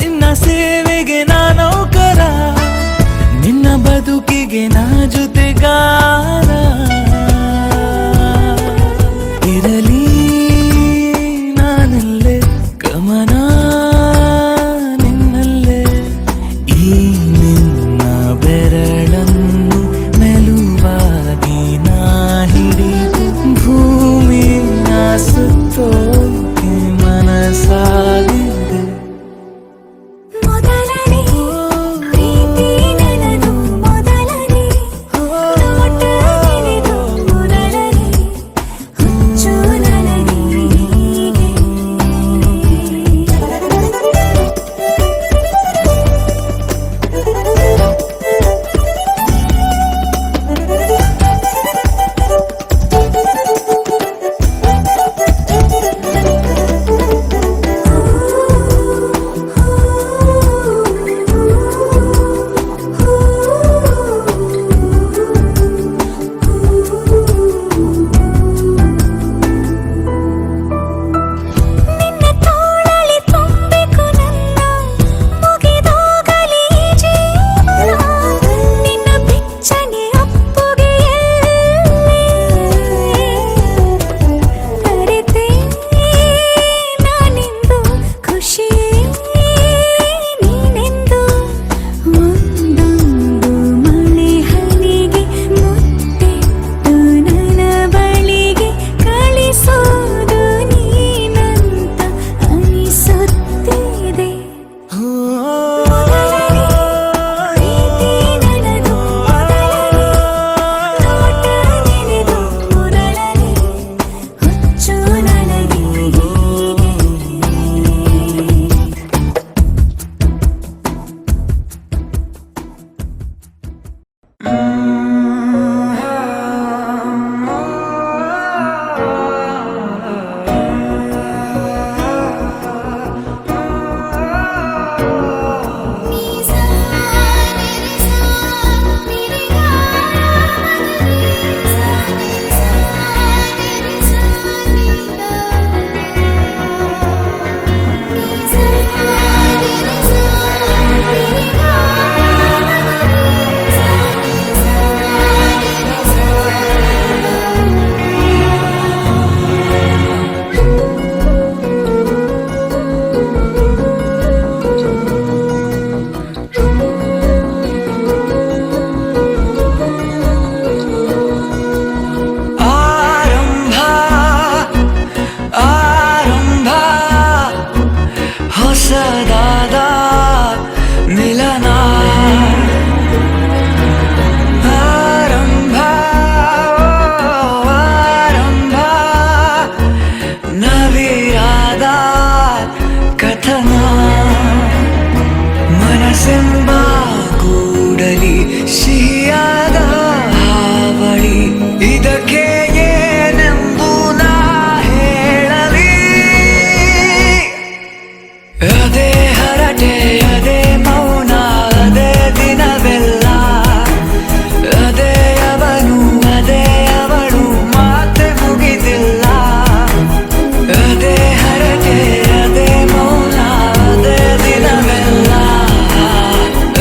ನಿನ್ನ ಸೇವೆಗೆ ನಾ ನೌಕರ, ನಿನ್ನ ಬದುಕಿಗೆ ನಾ ಜೊತೆಗಾರ. ಇರಲಿ ನಾನಲ್ಲೇ ಗಮನ ನಿನ್ನಲ್ಲೇ, ಈ ನಿನ್ನ ಬೆರಳನ್ನು ಮೆಲುವಾಗಿ ನಾ ಹಿಡಿದು ಭೂಮಿಯ ಸುತ್ತೋಕೆ ಮನಸಾಗಿದೆ. ಮೊದಲನೇ ಪ್ರೀತಿ ನನದು, ಮೊದಲನೇ ತೋಟ ನಿನದು, ಮೊದಲನೇ ಹುಚ್ಚು ನನಗೆ ಹೀಗೆ. ನಿನ್ನ ತೋಳಲಿ ತುಂಬೆಕು ನನ್ನ, ಮುಗಿದೋಗಲಿ ಜೀವನ, ನಿನ್ನ ಬೆಚ್ಚನೆ ಅಪ್ಪುಗೆ ಅರಿತೆ ನಾನಿಂದು, ಖುಷಿ ನೀನೆಂದು. ಒಂದೊಂದು ಮಳೆ ಹನಿಗೆ ಮುತ್ತಿಟ್ಟು ನನ್ನ ಬಳಿಗೆ ಕಳಿಸೋದು ನೀನಂತ ಅನಿಸುತ್ತಿದೆ. ಮೊದಲನೇ ಪ್ರೀತಿ ನನದು, ಮೊದಲನೇ ತೋಟ ನಿನದು, ಮೊದಲನೇ ಹುಚ್ಚು ನನಗೆ ಹೀಗೆ. ಆರಂಭ ಆರಂಭ ಹೊಸದಾದ ಮಿಲನ. ಆರಂಭ ಆರಂಭ ನವಿರಾದ ಕಥನ. ಮನಸ್ಸೆಂಬ ಕೂಡಲಿ ಸಿಹಿಯಾದ ಹಾವಳಿ, ಇದಕ್ಕೆ ಏನೆಂದು ನಾ ಹೇಳಲಿ. ಅದೇ ಹರಟೆ, ಅದೇ ಮೌನ, ಅದೇ ದಿನವೆಲ್ಲ, ಅದೇ ಅವನು, ಅದೇ ಅವಳು, ಮಾತೆ ಮುಗಿದಿಲ್ಲ. ಅದೇ ಹರಟೆ, ಅದೇ ಮೌನ, ಅದೇ ದಿನವೆಲ್ಲ,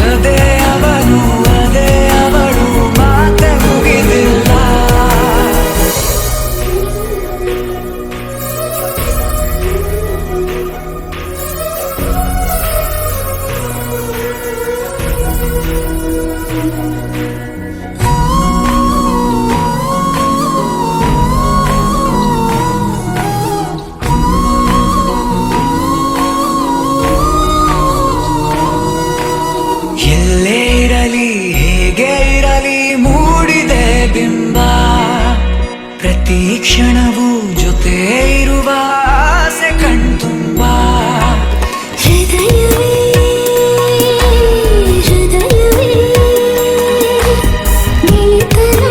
ಅದೇ ಅವನು, ಅದೇ ಅವಳು, ಮಾತೆ ಮುಗಿದಿಲ್ಲ. ಎಲ್ಲೇ ಇರಲಿ, ಹೇಗೆ ಇರಲಿ, ಮೂಡಿದೆ ಬಿಂಬ. ಪ್ರತಿ ಕ್ಷಣವೂ ಜೊತೆ ಇರುವ ಆಸೆ ಕಣ್ತುಂಬ. ಹೃದಯವೇ ಹೃದಯವೇ ಗೆಳೆತನ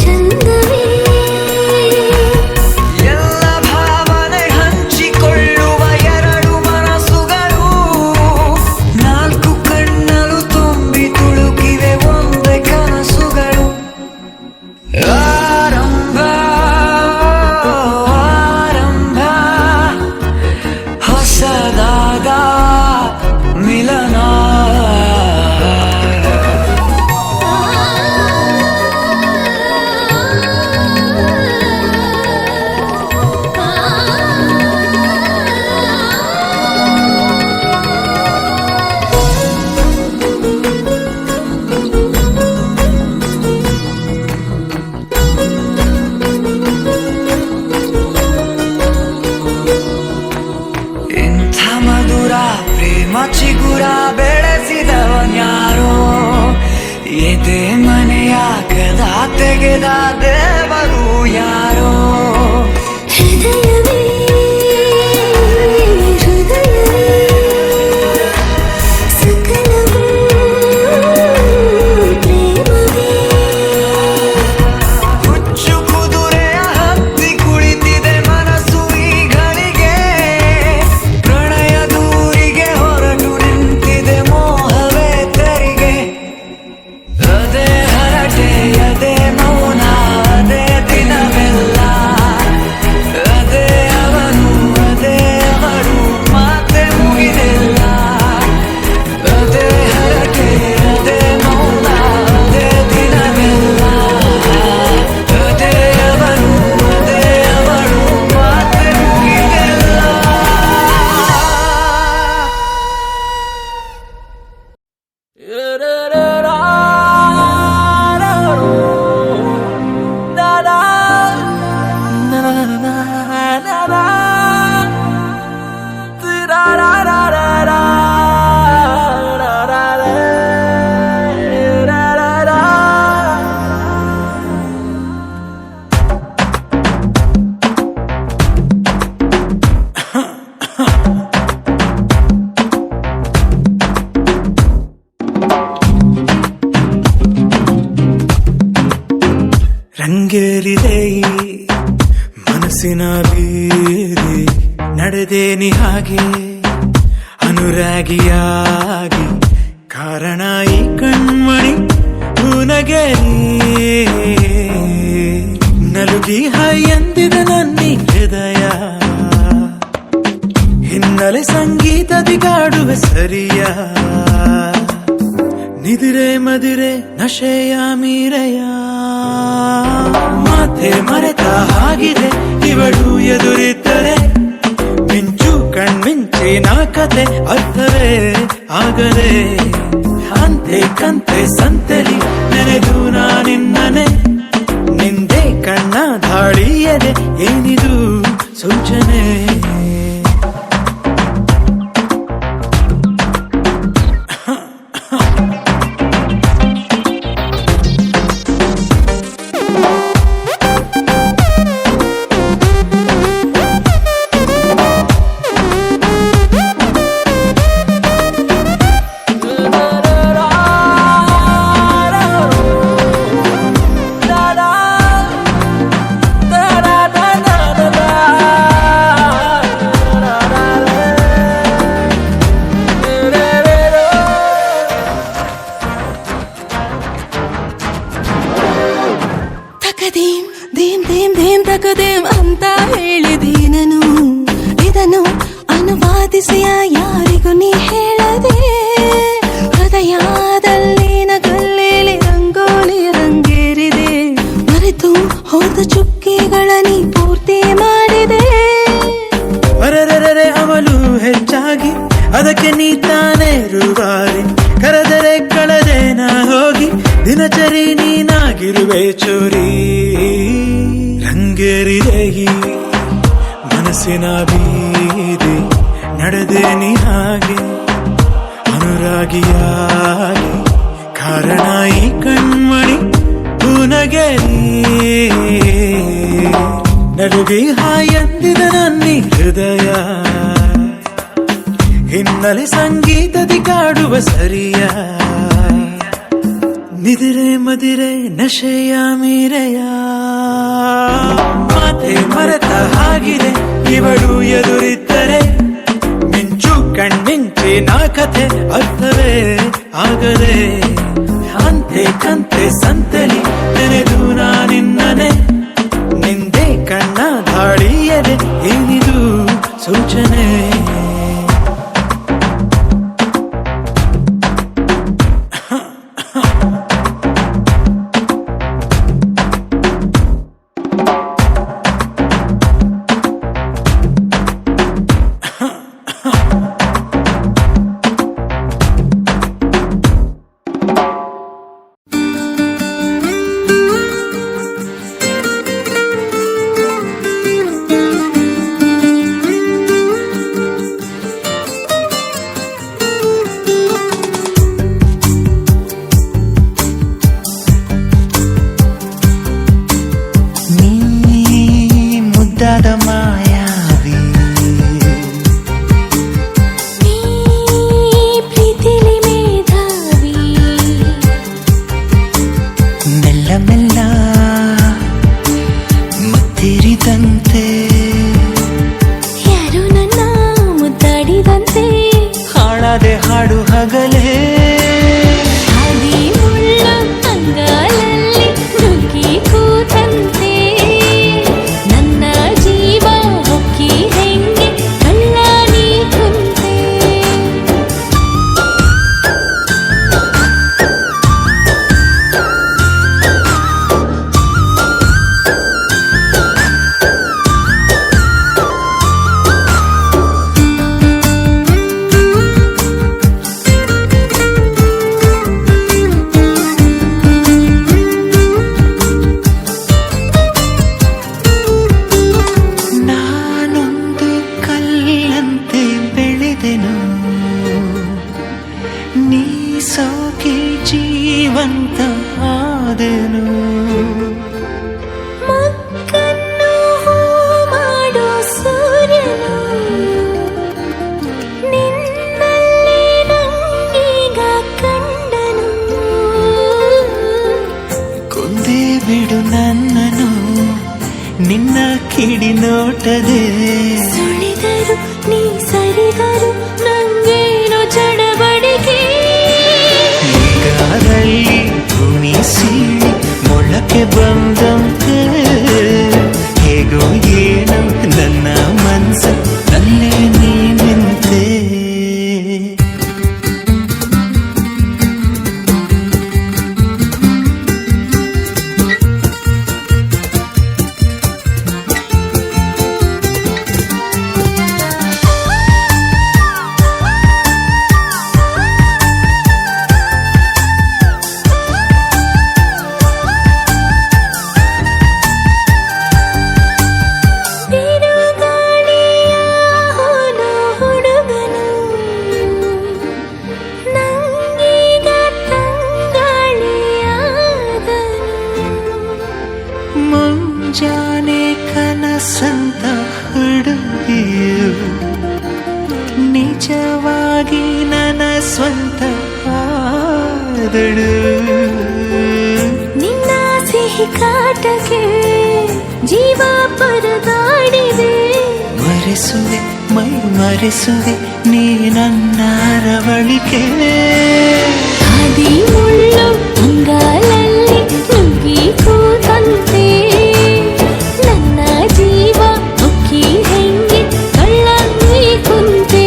ಚಂದವೇ. ಎಲ್ಲ ಭಾವನೆ ಹಂಚಿಕೊಳ್ಳುವ ಎರಡು ಮನಸ್ಸುಗಳು, ನಾಲ್ಕು ಕಣ್ಣಲು ತುಂಬಿ ತುಳುಕಿವೆ ಒಂದೇ ಕನಸುಗಳು. ಆರಂಭ ಪಡೆದ ದೇವರು ಯಾರೋ ಹೃದಯವೇ ಹೃದಯವೇ ಸಕಲವೂ ಪ್ರೇಮವೇ ಹುಚ್ಚು ಕುದುರೆಯ ಹತ್ತಿ ಕುಳಿತಿದೆ ಮನಸ್ಸು ಈಗಳಿಗೆ ಪ್ರಣಯ ದೂರಿಗೆ ಹೊರಟು ನಿಂತಿದೆ ಮೋಹವೇ ತೆರಿಗೆ ಅದೇ ಹರಟೆ ಅದೇ ಮೌನ ಅದೇ ದಿನವೆಲ್ಲ ಅದೇ ಅವನು ಅದೇ ಅವಳು ಮಾತೆ ಮುಗಿದಿಲ್ಲ ಅದೇ ಹರಟೆ ಅದೇ ಮೌನ ಅದೇ ದಿನವೆಲ್ಲ ಅದೇ ಅವನು ಅದೇ ಅವಳು ಮಾತೆ ಮುಗಿದಿಲ್ಲ ರಂಗೇರಿದೆ ಈ ಮನಸ್ಸಿನ ಬೀದಿ ನಡೆದೇನಿ ಹಾಗೆ ಅನುರಾಗಿಯಾಗಿ ಕಾರಣ ಈ ಕಣ್ಮಣಿ ಹೂನಗೆರಿ ನಲುಗಿ ಹೈ ಎಂದಿದ ನನ್ನಿ ಹೃದಯ ಹಿನ್ನೆಲೆ ಸಂಗೀತದಿ ಕಾಡುವೆ ಸರಿಯ ನಿದಿರೆ ಮದಿರೆ ನಶೆಯ ಮೀರೆಯ ಮಾತೆ ಮರೆತ ಹಾಗಿದೆ ಇವಳು ಎದುರಿದ್ದರೆ ಮಿಂಚು ಕಣ್ಮಿಂಚಿನ ಕತೆ ಅರ್ಥವೇ ಆಗದೆ ಅಂತೆ ಕಂತೆ ಸಂತೆಲಿ ನೆನೆದು ನಾನಿನ್ನನೆ ನಿಂದೆ ಕಣ್ಣ ಧಾಳಿಯದೆ ಏನಿದು ಸೂಚನೆ ತಕದೇಂ ದೇಂ ದೇಂ ದೇಂ ತಕದೇಂ ಅಂತ ಹೇಳಿದೀನನು ಇದನ್ನು ಅನುವಾದಿಸಿಯ ಯಾರಿಗೂ ನೀ ಹೇಳದೆ ಹೃದಯದಲ್ಲಿನ ಕಲ್ಲೇಲಿ ರಂಗೋಲಿ ರಂಗೇರಿದೆ ಮರೆತು ಹೋದ ಚುಕ್ಕಿಗಳ ನೀ ಪೂರ್ತಿ ಮಾಡಿದೆ ಅರರರೆ ಅವಳು ಹೆಚ್ಚಾಗಿ ಅದಕ್ಕೆ ನೀ ತಾನೇ ರೂವಾರಿ ಕರೆದರೆ ಕಳೆದೆ ನಾ ಹೋಗಿ ದಿನಚರಿ ನೀನಾಗಿರುವೆ ಚೋರಿ ರಂಗೇರಿದೆ ಈ ಮನಸ್ಸಿನ ಬೀದಿ ನಡೆದೆ ನೀ ಹಾಗೆ ಅನುರಾಗಿಯಾಗಿ ಕಾರಣ ಈ ಕಣ್ಮಣಿ ಹೂನಗೆರಿ ನಡುಗಿ ಹಾಯಂದಿದ ನನ್ನಿ ಹೃದಯ ಹಿನ್ನೆಲೆ ಸಂಗೀತದಿ ಕಾಡುವ ಸರಿಯ ನಿದಿರೆ ಮದಿರೆ ನಶೆಯ ಮೀರೆಯ ಮಾತೆ ಮರೆತ ಹಾಗಿದೆ ಇವಳು ಎದುರಿದ್ದರೆ ಮಿಂಚು ಕಣ್ಮಿಂಚಿನ ಕಥೆ ಅರ್ಥವೇ ಆಗದೆ ಅಂತೆ ಕಂತೆ ಸಂತೆಲಿ ನೆನೆದು ನಾನಿನ್ನನೆ ನಿಂದೆ ಕಣ್ಣ ಧಾಳಿಯದೆ ಏನಿದು ಸೂಚನೆ ಮೆಲ್ಲ ಮತ್ತಿರಿದಂತೆ ಯಾರು ನನ್ನ ಮುದ್ದಾಡಿದಂತೆ ಹಾಡದೆ ಹಾಡು ಹಗಲೇ ಹಾದಿ ಮುಳ್ಳ ಅಂಗಾಲಲ್ಲಿ ನುಗ್ಗಿ ಕೂತಂತೆ ನನ್ನ ಜೀವ ಹೊಕ್ಕಿ ಹೆಂಗೆ ಕಳ್ಳ ನೀ ಕುಂತೆ ನಾನೊಂದು ಕಲ್ಲಂತೆ ಬೆಳೆದೆನು ನೀ ಸೋಕೆ ಜೀವಂತ ಆದೆನು ಮಕ್ಕನ್ನು ಹೂ ಮಾಡೋ ಸೂರ್ಯನು ನಿನ್ನಲ್ಲಿ ನಂಗೀಗ ಕಂಡನು ಕೊಂದೇ ಬಿಡು ನನ್ನನು ನಿನ್ನ ಕಿಡಿ ನೋಟದೆ ಸುಳಿದರು ನೀ ಸರಿದರು ನಂಗೇನು ಚಡಬಡಿಕೆ ಈಗಾದಲ್ಲಿ ಭೂಮಿ ಸೀಳಿ ಮೊಳಕೆ ಬಂದಂತೆ ಹೇಗೋ ಏನೋ ನನ್ನ ಮನಸ್ಸು ನಲ್ಲೇ ನೀನಿಂತೆ ಬಿರುಗಾಳಿಯ ಹೋಲೋ ಹುಡುಗನು ನಂಗೀಗ ತಂಗಾಳಿಯಾದನು ಮುಂಜಾನೆ ಕನಸಂತ ಹುಡುಗಿಯು ನಿಜವಾಗಿ ನನ್ನ ಸ್ವಂತ ಆದಳು ನಿನ್ನ ಸಿಹಿ ಕಾಟಕ್ಕೆ ಜೀವ ಪರದಾಡಿದೆ ಮರೆಸುವೆ ಮೈ ಮರೆಸುವೆ ನೀ ನನ್ನ ರವಳಿಕೆ ಹಾದಿ ಮುಳ್ಳು ಅಂಗಾಲಲ್ಲಿ ನುಗ್ಗಿ ಕೂತಂತೆ ನನ್ನ ಜೀವ ಹೊಕ್ಕಿ ಹೆಂಗೆ ಕಳ್ಳ ನೀ ಕುಂತೆ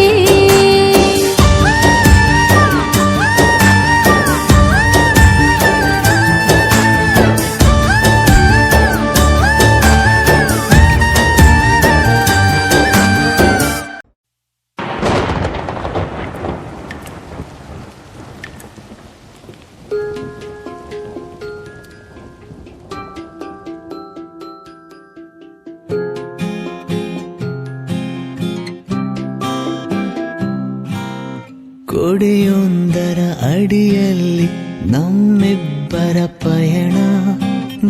ಕೊಡೆಯೊಂದರ ಅಡಿಯಲ್ಲಿ ನಮ್ಮಿಬ್ಬರ ಪಯಣ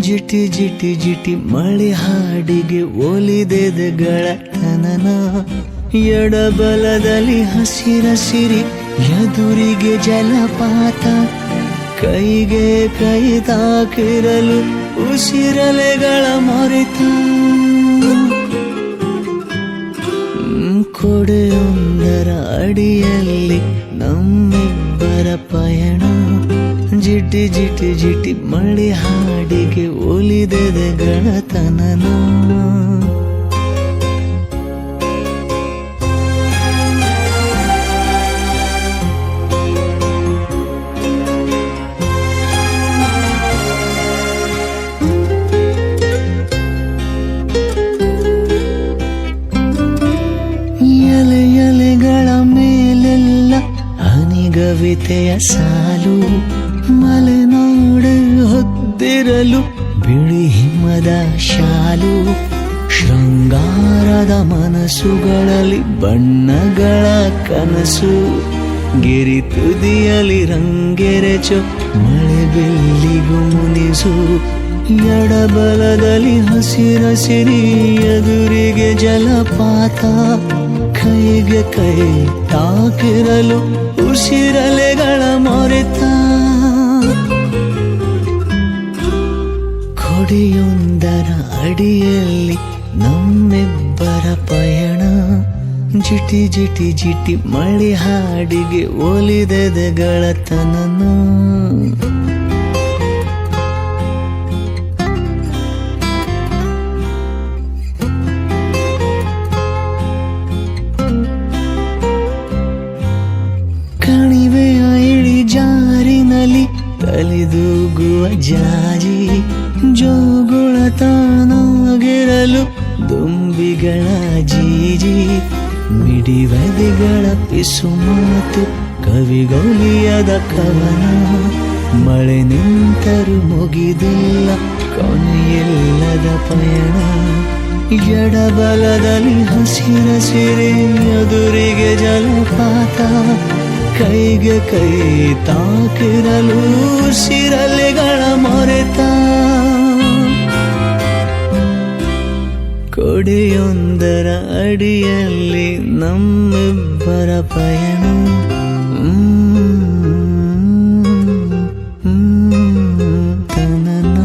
ಜಿಟಿ ಜಿಟಿ ಜಿಟಿ ಮಳೆ ಹಾಡಿಗೆ ಒಲಿದೆದ ಗಳತನನ ಎಡಬಲದಲ್ಲಿ ಹಸಿರಸಿರಿ ಎದುರಿಗೆ ಜಲಪಾತ ಕೈಗೆ ಕೈ ತಾಕಿರಲು ಉಸಿರಲೆಗಳ ಮೊರೆತ ಕೊಡೆಯೊಂದರ ಅಡಿಯಲ್ಲಿ ನಮ್ಮಿಬ್ಬರ ಪಯಣ ಜಿಟಿ ಜಿಟಿ ಜಿಟಿ ಮಳೆ ಹಾಡಿಗೆ ಒಲಿದೆದ ಗಳತನನ ಎಲೆ ಎಲೆಗಳ ಮೇಲೆಲ್ಲ ಹನಿಗವಿತೆಯ ಸಾಲು ಮಲೆನಾಡು ಹೊದ್ದಿರಲು ಬಿಳಿ ಹಿಮದ ಶಾಲು ಶೃಂಗಾರದ ಮನಸ್ಸುಗಳಲ್ಲಿ ಬಣ್ಣಗಳ ಕನಸು ಗಿರಿ ತುದಿಯಲ್ಲಿ ರಂಗೆರೆಚು ಮಳೆ ಬೆಲ್ಲಿಗೂ ಮುನಿಸು ಎಡಬಲದಲ್ಲಿ ಹಸಿರಸಿರಿ ಎದುರಿಗೆ ಜಲಪಾತ ಕೈಗೆ ಕೈ ತಾಕಿರಲು ಉಸಿರಲೆಗಳ ಮೊರೆತ ಕೊಡೆಯೊಂದರ ಅಡಿಯಲ್ಲಿ ನಮ್ಮಿಬ್ಬರ ಪಯಣ. ಜಿಟಿ ಜಿಟಿ ಜಿಟಿ ಮಳೆ ಹಾಡಿಗೆ ಒಲಿದೆದೆ ಗೆಳತನನು. ಕಣಿವೆಯ ಇಳಿಜಾರಿನಲ್ಲಿ ತಲೆದೂಗುವ ಜಾಜಿ, ಜೋಗುಳ ತಾನಾಗಿರಲು ದುಂಬಿಗಳ ಜೀಜಿ, ಮಿಡಿವದೆಗಳ ಪಿಸು ಮಾತು ಕವಿಗೊಲಿಯದ ಕವನ. ಮಳೆ ನಿಂತರೂ ಮುಗಿದಿಲ್ಲ ಕೊನೆಯಿಲ್ಲದ ಪಯಣ. ಎಡಬಲದಲ್ಲಿ ಹಸಿರಸಿರೆ ಎದುರಿಗೆ ಜಲಪಾತ, ಕೈಗೆ ಕೈ ತಾಕಿರಲು ಸಿರಲೆಗಳ ಮೊರೆತ. ಕೊಡೆಯೊಂದರ ಅಡಿಯಲ್ಲಿ ನಮ್ಮಿಬ್ಬರ ಪಯಣ. ತನನ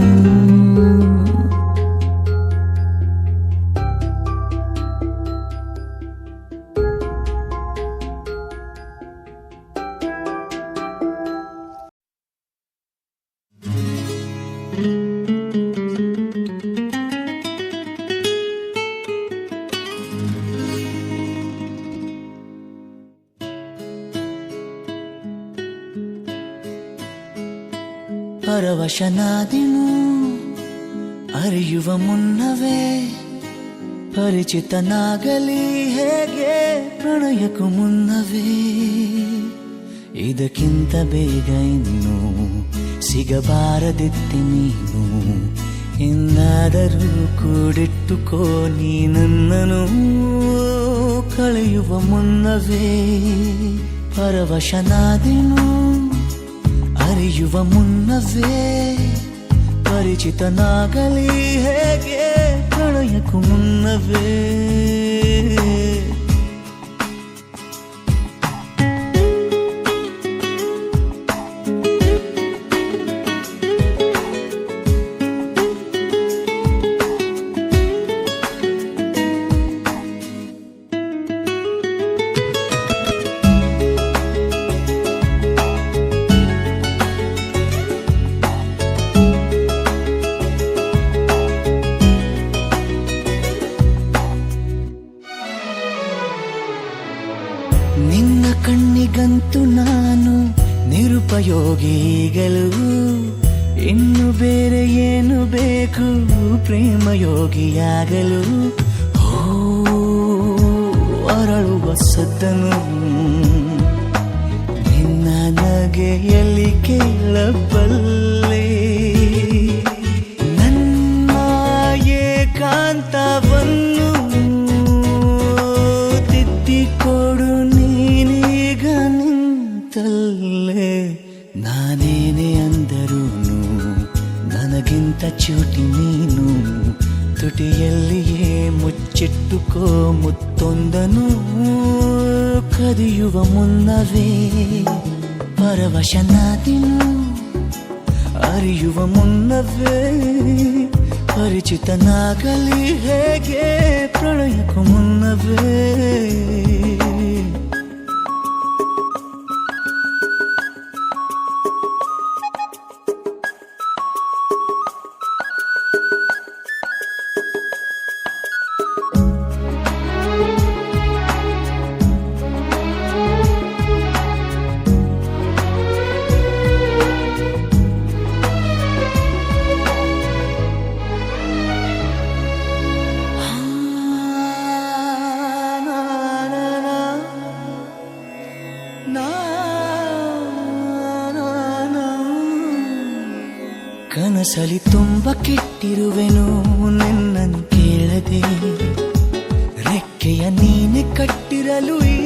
ಪರವಶನಾದಿನು ಅರಿಯುವ ಮುನ್ನವೇ, ಪರಿಚಿತನಾಗಲಿ ಹೇಗೆ ಪ್ರಣಯಕ್ಕೂ ಮುನ್ನವೇ. ಇದಕ್ಕಿಂತ ಬೇಗ ಇನ್ನು ಸಿಗಬಾರದಿತ್ತೆ ನೀನು, ಇನ್ನಾದರೂ ಕೂಡಿಟ್ಟುಕೋ ನೀ ನನ್ನನು. ಕಳೆಯುವ ಮುನ್ನವೇ ಪರವಶನಾದಿನು ಅರಿಯುವ ಮುನ್ನವೇ, ಪರಿಚಿತನಾಗಲಿ ಹೇಗೆ ಪ್ರಣಯಕ್ಕೂ ಮುನ್ನವೇ. ನಿನ್ನ ಕಣ್ಣಿಗಂತೂ ನಾನು ನಿರುಪಯೋಗಿಗಳು, ಇನ್ನು ಬೇರೆ ಏನು ಬೇಕು ಪ್ರೇಮಯೋಗಿಯಾಗಲು. ಅರಳುವ ಸದ್ದನು ನಿನ್ನ ನಗೆಯಲ್ಲಿ ಕೇಳಬಲ್ಲೆ, ನನ್ನ ಏಕಾಂತವನ್ನು ತಿದ್ದಿಕೊಡು ನೀನೀಗ ನಿಂತಲ್ಲೇ. ನಾನೇನೆ ಅಂದರೂನು ನನಗಿಂತ ಚೂಟಿ ನೀನು, ತುಟಿಯಲ್ಲಿಯೇ ಮುಚ್ಚಿಟ್ಟುಕೋ ಮುತ್ತೊಂದನು. ಕದಿಯುವ ಮುನ್ನವೇ ಪರವಶನಾದಿನು ಅರಿಯುವ ಮುನ್ನವೇ, ಪರಿಚಿತನಾಗಲಿ ಹೇಗೆ ಪ್ರಣಯಕ್ಕೂ ಮುನ್ನವೇ. ಕನಸಲಿ ತುಂಬ ಕೆಟ್ಟಿರುವೆನು ನಿನ್ನನ್ನು ಕೇಳದೆ, ರೆಕ್ಕೆಯ ನೀನೆ ಕಟ್ಟಿರಲು ಈ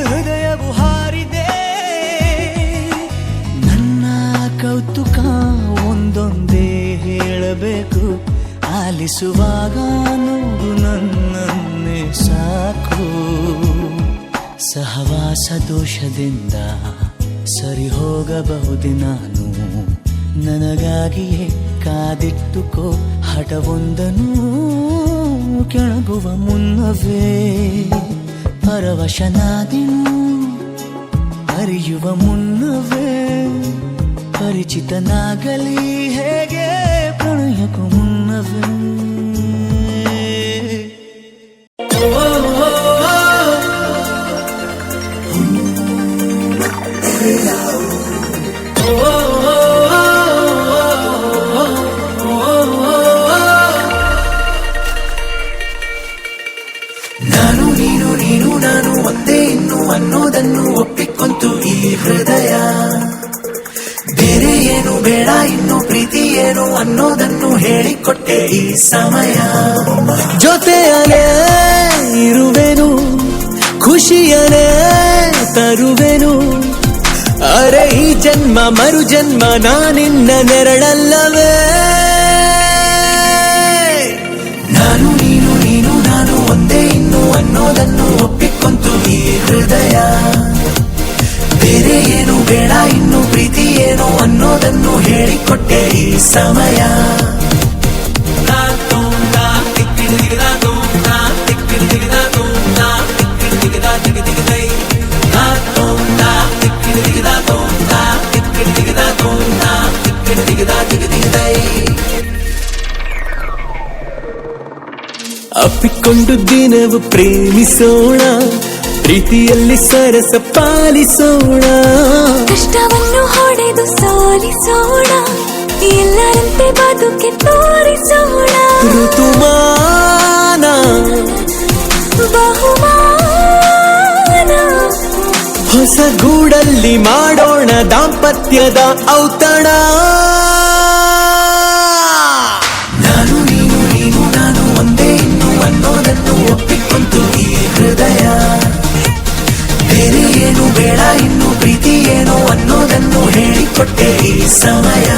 ಹೃದಯವು ಹಾರಿದೆ. ನನ್ನ ಕೌತುಕ ಒಂದೊಂದೇ ಹೇಳಬೇಕು, ಆಲಿಸುವಾಗ ನೋಡು ನನ್ನನ್ನೇ ಸಾಕು. ಸಹವಾಸ ದೋಷದಿಂದ ಸರಿ ಹೋಗಬಹುದೇ ನಾನು, ನನಗಾಗಿಯೇ ಕಾದಿಟ್ಟುಕೋ ಹಠವೊಂದನ್ನು ಕೆಳಗುವ ಮುನ್ನವೇ ಪರವಶನಾದೆನು ಅರಿಯುವ ಮುನ್ನವೇ ಪರಿಚಿತನಾಗಲಿ ಹೇಗೆ ಪ್ರಣಯಕ್ಕೂ ಮುನ್ನವೇ ನಾನು ನೀನು ನೀನು ನಾನು ಒಂದೇ ಇನ್ನು ಅನ್ನೋದನ್ನು ಒಪ್ಪಿಕೊಂತು ಈ ಹೃದಯ ಬೇರೆ ಏನು ಬೇಡ ಇನ್ನು ಪ್ರೀತಿ ಏನು ಅನ್ನೋದನ್ನು ಹೇಳಿಕೊಟ್ಟೆ ಈ ಸಮಯ ಜೊತೆಯಲೇ ಇರುವೆನು ಖುಷಿಯನೇ ತರುವೆನು ಅರೆ ಈ ಜನ್ಮ ಮರು ಜನ್ಮ ನಾನಿನ್ನ ನೆರಳಲ್ಲವೇ ನಾನು ನೀನು ನೀನು ನಾನು ಒಂದೇ ಇನ್ನು ಅನ್ನೋದನ್ನು ಒಪ್ಪಿಕೊಂತು ಈ ಹೃದಯ ಬೇರೆ ಏನು ಬೇಡ ಇನ್ನು ಪ್ರೀತಿ ಏನು ಅನ್ನೋದನ್ನು ಹೇಳಿಕೊಟ್ಟೆ ಈ ಸಮಯ ಅಪ್ಪಿಕೊಂಡು ದಿನವು ಪ್ರೇಮಿಸೋಣ ಪ್ರೀತಿಯಲ್ಲಿ ಸರಸ ಪಾಲಿಸೋಣ ಕಷ್ಟವನ್ನು ಹೊಡೆದು ಸೋಲಿಸೋಣ ಎಲ್ಲರಂತೆ ಬದುಕಿ ತೋರಿಸೋಣ ಋತುಮಾನ ಬಹುಮಾನ ಹೊಸ ಗೂಡಲ್ಲಿ ಮಾಡೋಣ ದಾಂಪತ್ಯದ ಔತಣ ನಾನು ನೀನು ನೀನು ನಾನು ಒಂದೇ ಇನ್ನು ಅನ್ನೋದನ್ನು ಒಪ್ಪಿಕೊಂತು ಈ ಹೃದಯ ಬೇರೆ ಏನು ಬೇಡ ಇನ್ನು ಪ್ರೀತಿ ಏನು ಅನ್ನೋದನ್ನು ಹೇಳಿಕೊಟ್ಟೆ ಈ ಸಮಯ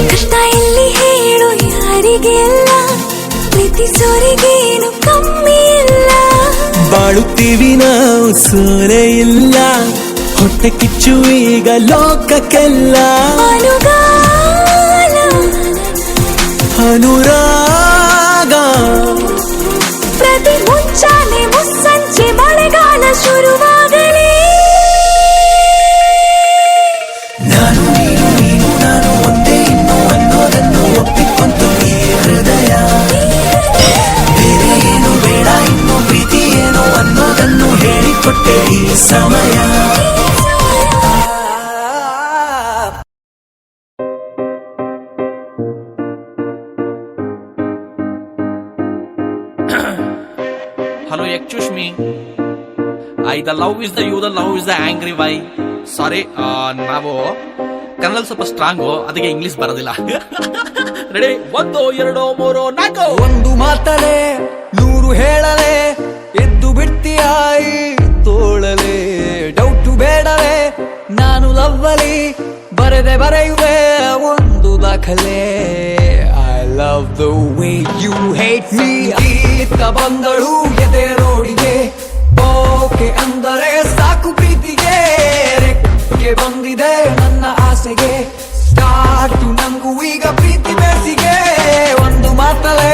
ಕಷ್ಟ ಎಲ್ಲಿ ಹೇಳು ಯಾರಿಗೆಲ್ಲ ಪ್ರೀತಿಸೋರಿಗೇನು ಕಮ್ಮಿ ಇಲ್ಲ ಬಾಳುತ್ತೀವಿ ನಾವು ಸೋರೆ ಇಲ್ಲ ಹೊಟ್ಟೆ ಕಿಚ್ಚು ಈಗ ಲೋಕಕ್ಕೆಲ್ಲ ಅನುಗಾಲ ಅನುರಾಗ ಪ್ರತಿ ಮುಂಚಾನೆ ಮುಸ್ಸಂಜೆ ಮಳೆಗಾಲ ಶುರುವಾಗಲಿ ನಾನು ನೀನು ನೀನು ನಾನು ಒಂದೇ ಇನ್ನು ಅನ್ನೋದನ್ನು ಒಪ್ಪಿಕೊಂತು ಈ ಹೃದಯ ಬೇರೆ ಏನು ಬೇಡ ಇನ್ನು ಪ್ರೀತಿ ಏನು ಅನ್ನೋದನ್ನು ಹೇಳಿಕೊಟ್ಟೆ ಈ ಸಮಯ Hello, excuse me. The love is the you, the love is the angry why. Sorry, ನಾವು ಕನ್ನಡ ಸ್ವಲ್ಪ ಸ್ಟ್ರಾಂಗು ಅದಕ್ಕೆ ಇಂಗ್ಲಿಷ್ ಬರೋದಿಲ್ಲ. ರೆಡಿ 1 2 3 4 ಒಂದು ಮಾತಲೆ ನೂರು ಹೇಳಲೆ ಎದ್ದು ಬಿಡ್ತೀಯಾಯಿ ತೋಳಲೆ ಡೌಟು ಬೇಡವೇ ನಾನು ಲವ್ವಲಿ ಬರೆಯುವೆ ಒಂದು ದಾಖಲೆ I love the way you hate me Geetha ಬಂದಳು ಎದೆ ರೋಡಿಗೆ ಓಕೆ ಅಂದರೆ ಸಾಕು ಪ್ರೀತಿಗೆ ರೆಕ್ಕೆ ಬಂದಿದೆ ನನ್ನ ಆಸೆಗೆ ಸ್ಟಾರ್ಟು ನಂಗೂ ಈಗ ಪ್ರೀತಿ ಬೇಸಿಗೆ ಒಂದು ಮಾತಲೆ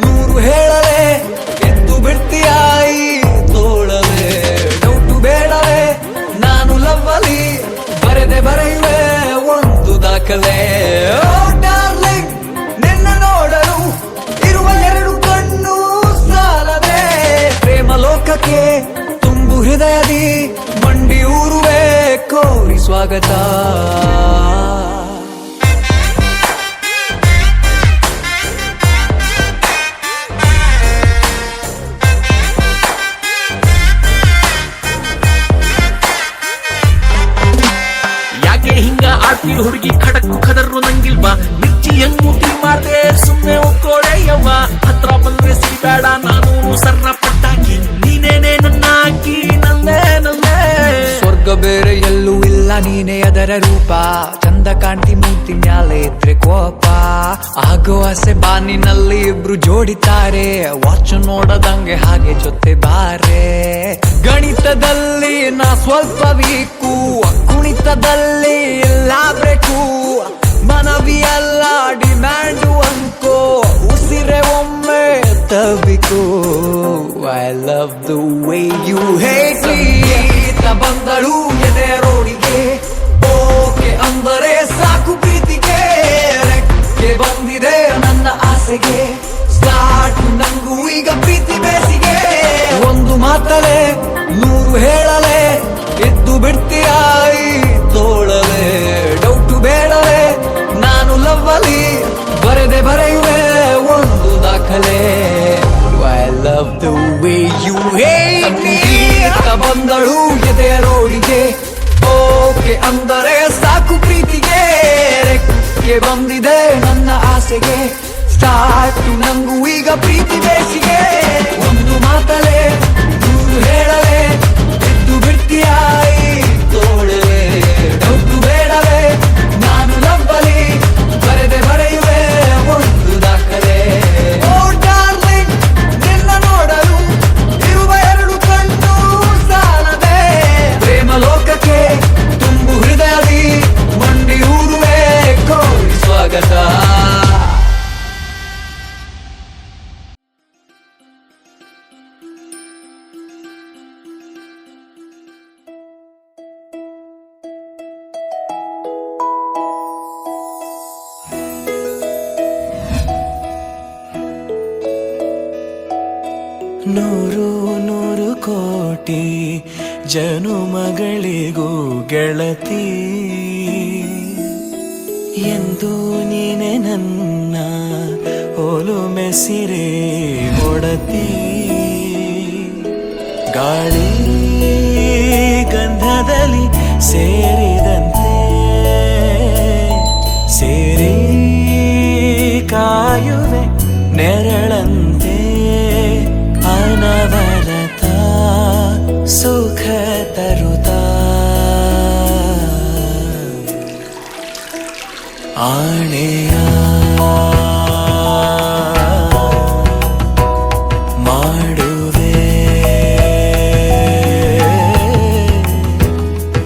ನೂರು ಹೇಳಲೆ ಎದ್ದು ಬಿಡ್ತೀಯಾಯಿ ತೋಳಲೆ ಡೌಟು ಬೇಡವೇ ನಾನು ಲವ್ವಲಿ ಬರೆಯುವೆ ಒಂದು ದಾಖಲೆ ಡಾರ್ಲಿಂಗ್ ನಿನ್ನ ನೋಡಲು ಇರುವ ಎರಡು ಕಣ್ಣು ಸಾಲದೆ ಪ್ರೇಮ ಲೋಕಕ್ಕೆ ತುಂಬು ಹೃದಯದಿ ಮಂಡಿ ಊರುವೆ ಕೋರಿ ಸ್ವಾಗತ ಮುಟ್ಟಿ ಮಾಡ್ದೆ ಸುಮ್ನೆ ಒಕ್ಕೋಡೆ ಯವ್ವ ಹತ್ರ ಬಂದ್ರೆ ಸಿಬೇಡ ನಾನು ಸರ್ರ ಪಟ್ಟಾಕಿ ನೀನೇನೆ ನನ್ನ ಅಕ್ಕಿ ನನ್ನೇ ನನ್ನೇ ಸ್ವರ್ಗ ಬೇರೆ ಎಲ್ಲೂ ಇಲ್ಲ ನೀನೇ ಅದರ ರೂಪ ಚಂದ ಕಾಣ್ತಿ ಮೂರ್ತಿ ಮ್ಯಾಲೆ ಇದ್ರೆ ಕೋಪ ಆಗೋ ಆಸೆ ಬಾನಿನಲ್ಲಿ ಇಬ್ರು ಜೋಡಿತಾರೆ ವಾಚ್ ನೋಡದಂಗೆ ಹಾಗೆ ಜೊತೆ ಬಾರೆ ಗಣಿತದಲ್ಲಿ ನಾ ಸ್ವಲ್ಪ ವೀಕು ಕುಣಿತದಲ್ಲಿ ಇಲ್ಲ ಬ್ರೇಕು ಮನವಿ ಅಲ್ಲ ಡಿಮ್ಯಾಂಡು ಅನ್ಕೋ ಉಸಿರೆ ಒಮ್ಮೆ ತಬಿಕೋ I love the way you hate ಬಂದಳು ಎದೆ ರೋಡಿಗೆ ಓಕೆ ಅಂದರೆ ಸಾಕು ಪ್ರೀತಿಗೆ ರೆಕ್ಕೆ ಬಂದಿದೆ ನನ್ನ ಆಸೆಗೆ ಸ್ಟಾರ್ಟ್ ನಂಗೂ ಈಗ ಪ್ರೀತಿ ಬೇಸಿಗೆ ಒಂದು ಮಾತಲೆ 100 ಹೇಳಲೆ ಎದ್ದು ಬಿಡ್ತೀಯಾಯಿ ತೋಳಲೆ ಡೌಟು ಬೇಡಲೆ ನಾನು ಲವ್ವಲಿ ಬರೆಯುವೆ ಒಂದು ದಾಖಲೆ I love the way you hate me ಬಂದಳು ಎದೆ ರೋಡಿಗೆ ಓಕೆ ಅಂದರೆ ಸಾಕು ಪ್ರೀತಿಗೆ ರೆಕ್ಕೆ ಬಂದಿದೆ ನನ್ನ ಆಸೆಗೆ ಸ್ಟಾರ್ಟ್ ನಂಗೂ ಈಗ ಪ್ರೀತಿ ಬೇಸಿಗೆ ಒಂದು ಮಾತಲೆ 100 ಹೇಳಲೆ ಎದ್ದು ಬಿಡ್ತೀಯಾಯಿ ತೋಳಲೆ ಡೌಟು ಬೇಡವೇ ನಾನು ಲವ್ವಲಿ ಬರೆಯುವೆ ಒಂದು ದಾಖಲೆ ಓ ಡಾರ್ಲಿಂಗ್ ನಿನ್ನ ನೋಡಲು ಇರುವ 2 ಕಣ್ಣು ಸಾಲದೆ ಪ್ರೇಮ ಲೋಕಕ್ಕೆ ತುಂಬು ಹೃದಯದಿ ಮಂಡಿ ಊರುವೆ ಕೋರಿ ಸ್ವಾಗತ ನೂರು ಕೋಟಿ ಜನುಮಗಳಿಗೂ ಗೆಳತಿ ಎಂದು ನೀನೆ ನನ್ನ ಒಲುಮೆ ಸಿರೆ ಒಡತಿ ಗಾಳಿ ಗಂಧದಲ್ಲಿ ಸೇರಿದಂತೆ ಸೇರಿ ಕಾಯುವೆ ನೆರಳಂತೆ ಅನವರತ ಸುಖ ತರುತ್ತಾ ಆಣೆಯ ಮಾಡುವೆ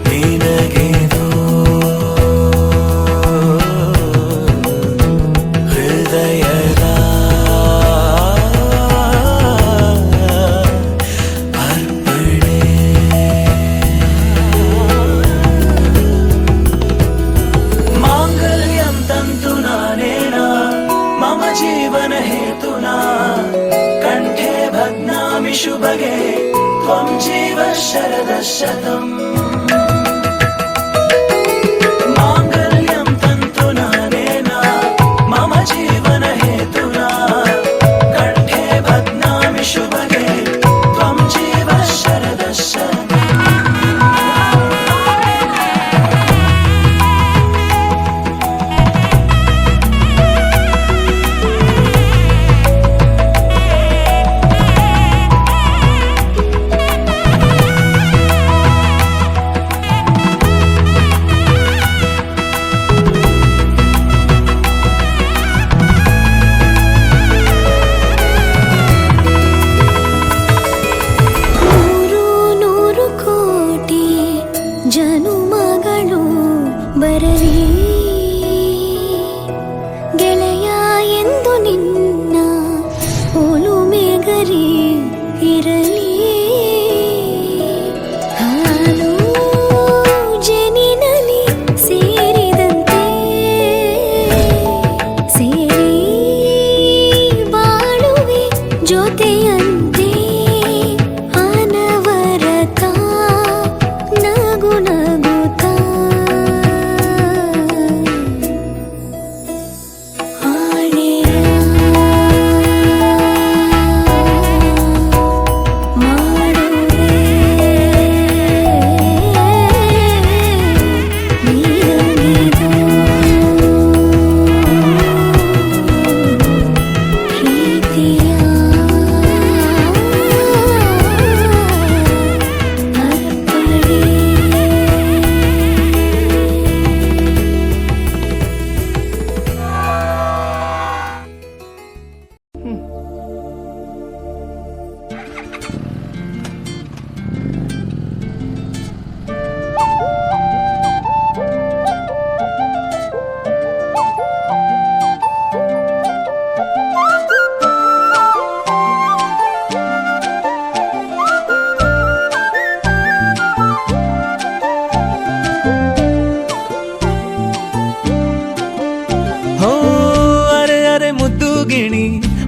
ನಿನಗೆದೋ ಹೃದಯದ ಅರ್ಪಣೆ ಮಾಂಗಲ್ಯಂ ತಂತು ನಾನೇನ ಮಮ ಜೀವನ ಹೇತುನಾ ಕಂಠೆ ಭಗ್ನಾಮಿ ಶುಭಗೆ ತ್ವಂ ಜೀವ ಶರದ ಶತಂ ಮಾಂಗಲ್ಯಂ ತಂತು ನಾನೇನ ಮಮ ಜೀವನ ಹೇತುನಾ ಕಂಠೆ ಭಗ್ನಾಮಿ ಶುಭಗೆ ತ್ವಂ ಜೀವ ಶರದ ಶತಂ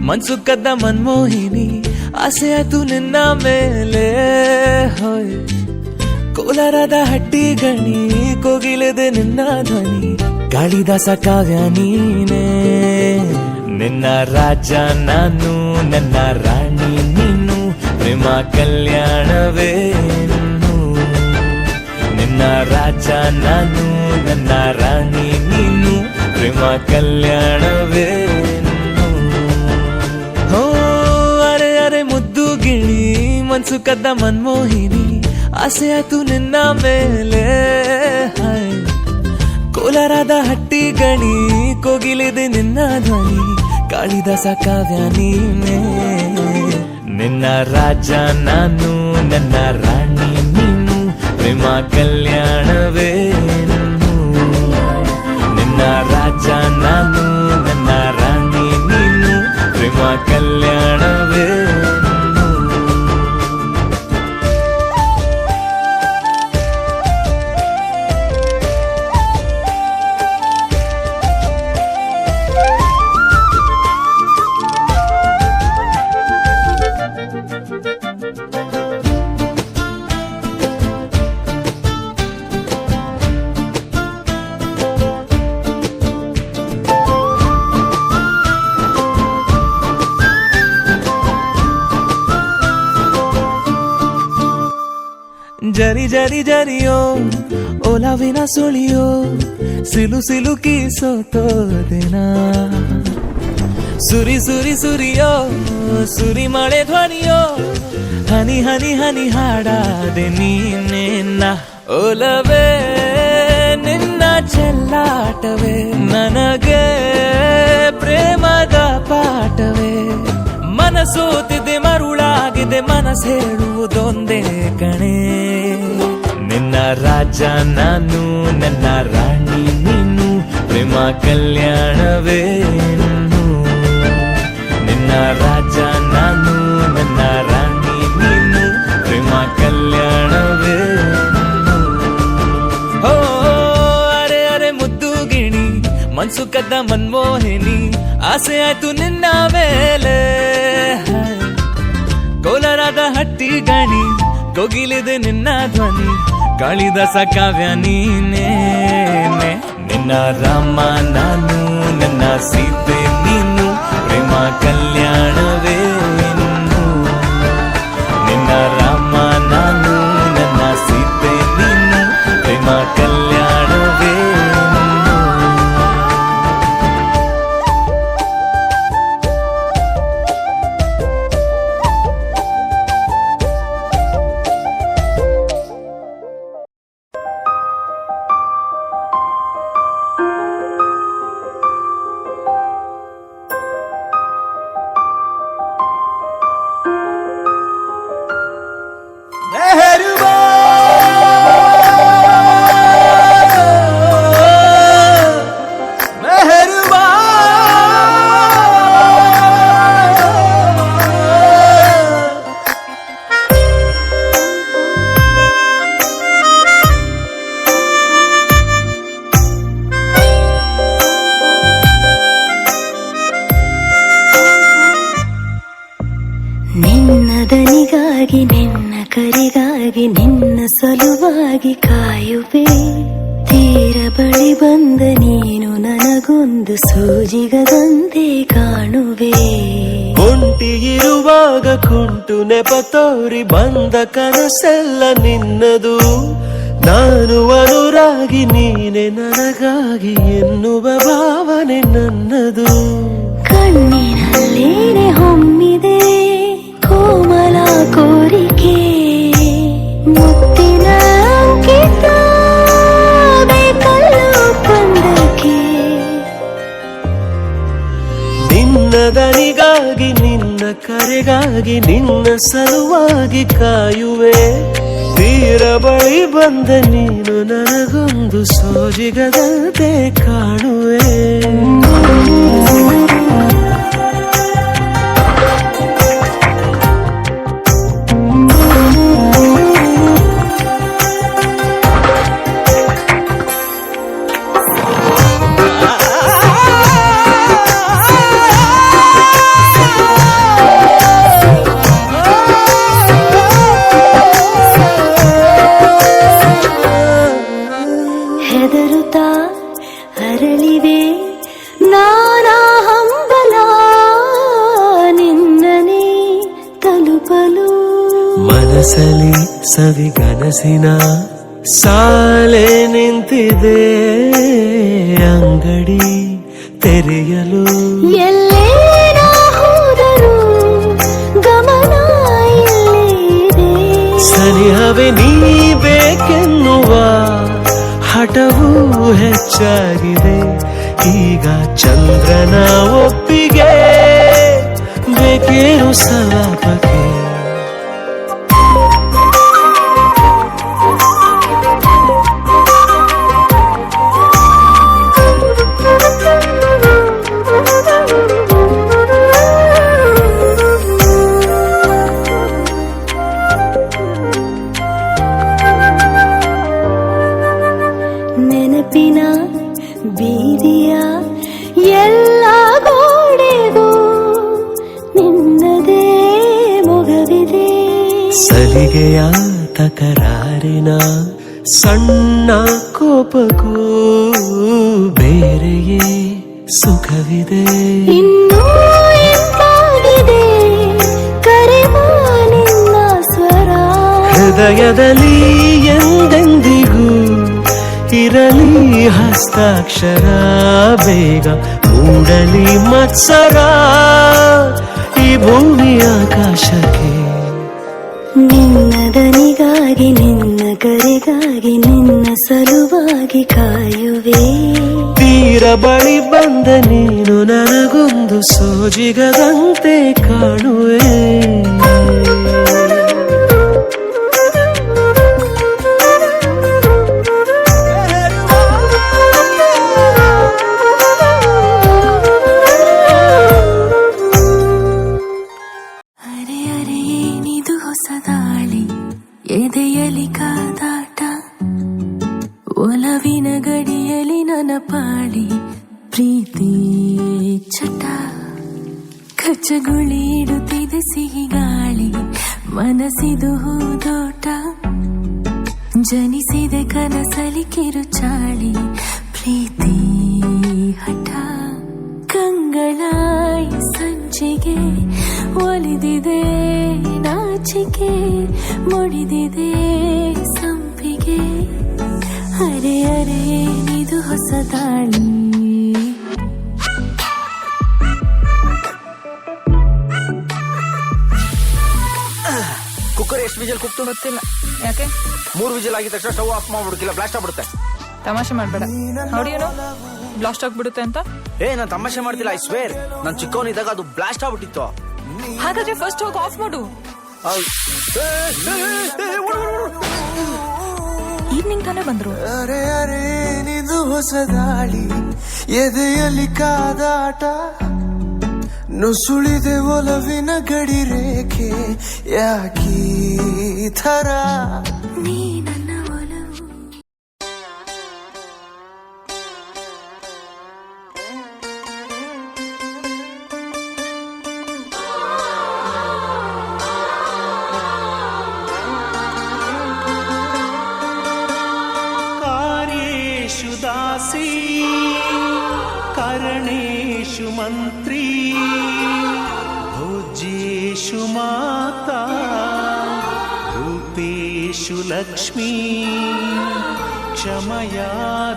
ಮನ್ಸು ಕದ್ದ ಮನ್ಮೋಹಿನಿ ಆಸೆ ಆತು ನಿನ್ನ ಮೇಲೆ ಹೋಯ್ ಕೋಲಾರದ ಹಟ್ಟಿ ಗಣಿ ಕೋಗಿಲೆದೆ ನಿನ್ನ ಧ್ವನಿ ಕಾಳಿದಾಸ ಕಾವ್ಯ ನೀನೇ ನಿನ್ನ ರಾಜ ನಾನು ನನ್ನ ರಾಣಿ ನೀನು ಪ್ರೇಮ ಕಲ್ಯಾಣವೇನು ನಿನ್ನ ರಾಜ ನಾನು ನನ್ನ ರಾಣಿ ನೀನು ಪ್ರೇಮ ಕಲ್ಯಾಣವೇನು ಹೋ ಅರೆ ಅರೆ ಮುದ್ದು ಗಿಳಿ ಮನ್ಸು ಕದ್ದ ಮನ್ಮೋಹಿನಿ ಆಸೆ ಆತು ನಿನ್ನ ಮೇಲೆ ಹಾಯ್ ಕೋಲಾರದ ಹಟ್ಟಿ ಗಣಿ ಕೋಗಿಲಿದೆ ನಿನ್ನ ಧ್ವನಿ ಕಾಳಿದಾಸ ಕಾವ್ಯ ನೀನೇ ನಿನ್ನ ರಾಜ ನಾನು ನನ್ನ ರಾಣಿ ನೀನು ಪ್ರೇಮ ಕಲ್ಯಾಣವೇನು ನಿನ್ನ ರಾಜ ನಾನು ನನ್ನ ರಾಣಿ ನೀನು ಪ್ರೇಮ ಕಲ್ಯಾಣವೇನು ಜರಿ ಜರಿ ಜರಿಯೋ ಓಲಾವಿನ ಸುಳಿಯೋ ಸಿಲು ಸಿಲುಕಿ ಸೋತೋದೆನ ಸುರಿ ಸುರಿ ಸುರಿಯೋ ಸುರಿ ಮಳೆ ಧ್ವನಿಯೋ ಹನಿ ಹನಿ ಹನಿ ಹಾಡಾದೆ ನೀನೆನ್ನ ಓಲವೇ ನಿನ್ನ ಚೆಲ್ಲಾಟವೇ ನನಗೆ ಪ್ರೇಮದ ಪಾಠವೇ ಮನಸೋತಿದೆ ಮರುಳಾಗಿದೆ ಮನಸ್ಸು ಹೇಳುವುದೊಂದೇ ಕಣೆ ನಿನ್ನ ರಾಜ ನಾನು ನನ್ನ ರಾಣಿ ನೀನು ಪ್ರೇಮ ಕಲ್ಯಾಣವೇನು ನಿನ್ನ ರಾಜ ನಾನು ನನ್ನ ರಾಣಿ ನೀನು ಪ್ರೇಮ ಕಲ್ಯಾಣವೇನು ಹೋ ಅರೆ ಅರೆ ಮುದ್ದು ಗಿಣಿ ಮನ್ಸು ಕದ್ದ ಮನ್ಮೋಹಿನಿ ಆಸೆ ಆಯ್ತು ನಿನ್ನ ಮೇಲೆ ಕೋಲಾರದ ಹಟ್ಟಿ ಗಣಿ ಕೋಗಿಲಿದೆ ನಿನ್ನ ಧ್ವನಿ ಕಾಳಿದಾಸ ಕಾವ್ಯ ನೀನೇ ನಿನ್ನ ರಾಮ ನಾನು ನನ್ನ ಸೀತೆ ನೀನು ಪ್ರೇಮ ಕಲ್ಯಾಣವೇನು ನಿನ್ನ ರಾಮ ನಾನು ನನ್ನ ಸೀತೆ ನೀನು ಪ್ರೇಮ ಕಲ್ಯಾಣವೇನು ನಿನ್ನದನಿಗಾಗಿ ನಿನ್ನ ಕರೆಗಾಗಿ ನಿನ್ನ ಸಲುವಾಗಿ ಕಾಯುವೆ ತೀರ ಬಳಿ ಬಂದ ನೀನು ನನಗೊಂದು ಸೂಜಿಗದಂತೆ ಕಾಣುವೆ ಒಂಟಿ ಇರುವಾಗ ಕುಂಟು ನೆಪ ತೋರಿ ಬಂದ ಕನಸೆಲ್ಲ ನಿನ್ನದು ನಾನು ಅನುರಾಗಿ ನೀನೆ ನನಗಾಗಿ ಎನ್ನುವ ಭಾವನೆ ನನ್ನದು ಕಣ್ಣಿನಲ್ಲೇನೆ ಹೊಮ್ಮಿದೆ ಕೋಮಲ ಕೋರಿಕೆ ಮುತ್ತಿನ ಅಂಕಿತ ಬೇಕಲ್ಲ ಒಪ್ಪಂದಕ್ಕೆ ನಿನ್ನ ದನಿಗಾಗಿ ನಿನ್ನ ಕರೆಗಾಗಿ ನಿನ್ನ ಸಲುವಾಗಿ ಕಾಯುವೆ ತೀರ ಬಳಿ ಬಂದ ನೀನು ನನಗೊಂದು ಸೋಜಿಗದಂತೆ ಕಾಣುವೆ ಕನಸಲಿ ಸವಿಗನಸಿನ ಸಾಲೆ ನಿಂತಿದೆ ಅಂಗಡಿ ತೆರೆಯಲು ಎಲ್ಲೇ ನಾ ಹೋದರೂ ಗಮನ ಇಲ್ಲೇ ಇದೆ. ಸನಿಹವೇ ನೀ ಬೇಕೆನ್ನುವ ಹಠವೂ ಹೆಚ್ಚಾಗಿದೆ. ಈಗ ಚಂದ್ರನ ಒಪ್ಪಿಗೆ ಬೇಕೇನು ಸಲಾಪಕ್ಕೆ. ನೆನಪಿನ ಬೀದಿಯ ಎಲ್ಲ ಗೋಡೆಗೂ ನಿನ್ನದೇ ಮೊಗವಿದೆ. ಸಲಿಗೆಯ ತಕರಾರಿನ ಸಣ್ಣ ಕೋಪಕ್ಕೂ ಬೇರೆಯೇ ಸುಖವಿದೆ. ಇನ್ನೂ ಎಂತಾಗಿದೆ ಕರೆವ ನಿನ್ನ ಸ್ವರ. ಹೃದಯದಲ್ಲಿ ಎಂದೆಂದಿಗೂ ಇರಲಿ ಹಸ್ತಾಕ್ಷರ. ಬೇಗ ಮೂಡಲಿ ಮತ್ಸರ ಈ ಭೂಮಿ ಆಕಾಶಕ್ಕೆ. ನಿನ್ನ ದನಿಗಾಗಿ ನಿನ್ನ ಕರೆಗಾಗಿ ನಿನ್ನ ಸಲುವಾಗಿ ಕಾಯುವೆ. ತೀರ ಬಳಿ ಬಂದ ನೀನು ನನಗೊಂದು ಸೋಜಿಗದಂತೆ ಕಾಣುವೆ. ಅರೆ ಅರೆ ಏನಿದು ಹೊಸದಾಳಿ, ಎದೆಯಲಿ ಕಾದಾಟ, ಒಲವಿನ ಗಡಿಯಲಿ ನನ್ನ ಪಾಳಿ ಪ್ರೀತಿ ಚಟ. ಕಚ್ಚಗುಳಿ ಇಡುತ್ತಿದೆ ಸಿಹಿ ಗಾಳಿ, ಮನಸ್ಸಿದು ಹೂದೋಟ, ಜನಿಸಿದೆ ಕನಸಲಿ ಕಿರುಚಾಳಿ ಪ್ರೀತಿ ಹಠ. ಕಂಗಳಾಯಿ ಸಂಚಿಗೆ ಒಲಿದಿದೆ ನಾಚಿಕೆ, ಮುಡಿದಿದೆ ಸಂಪಿಗೆ. ಅರೆ ಅರೆ ಏನಿದು ಹೊಸದಾಳಿ. ಕುಕ್ಕರ್ ಎಷ್ಟು ವಿಜಲ್ ಕುಕ್ತು ಗೊತ್ತಿಲ್ಲ. ಯಾಕೆ 3 ವಿಜಲ್ ಆಗಿದ ತಕ್ಷಣ ಸ್ಟವ್ ಆಫ್ ಮಾಡ್ಬಿಡ್ಕಿಲ್ಲ, ಬ್ಲಾಸ್ಟ್ ಆಗ್ಬಿಡುತ್ತೆ. ತಮಾಷೆ ಮಾಡ್ಬೇಡ. ಹೌಡಿಯೇನೋ ಬ್ಲಾಸ್ಟ್ ಆಗ್ಬಿಡುತ್ತೆ ಅಂತ. ನಾನ್ ತಮಾಷೆ ಮಾಡ್ತಿಲ್ಲ, ಐ ಸ್ವೇರ್. ನಾನ್ ಚಿಕ್ಕವನಿದ್ದಾಗ ಅದು ಬ್ಲಾಸ್ಟ್ ಆಗ್ಬಿಟ್ಟಿತ್ತು. ಹಾಗಾದ್ರೆ ಫಸ್ಟ್ ಹೋಗಿ ಆಫ್ ಮಾಡು. ಈವ್ನಿಂಗ್ ತಾನೇ ಬಂದ್ರು. ಅರೆ ಅರೆ ನಿದು ಹೊಸದಾಳಿ, ಎದೆಯಲ್ಲಿ ಕಾದಾಟ, ನುಸುಳಿದೆ ಒಲವಿನ ಗಡಿ ರೇಖೆ ಯಾಕೀ ಥರ. ನೀ ನನ್ನ ಒಲವು. ಕಾರ್ಯೇಷು ದಾಸಿ ಕರಣೇಷು ಮಂತ್ರಿ ಭೋಜ್ಯೇಷು ಮಾತಾ ರೂಪೇಷು ಲಕ್ಷ್ಮೀ ಕ್ಷಮಯಾ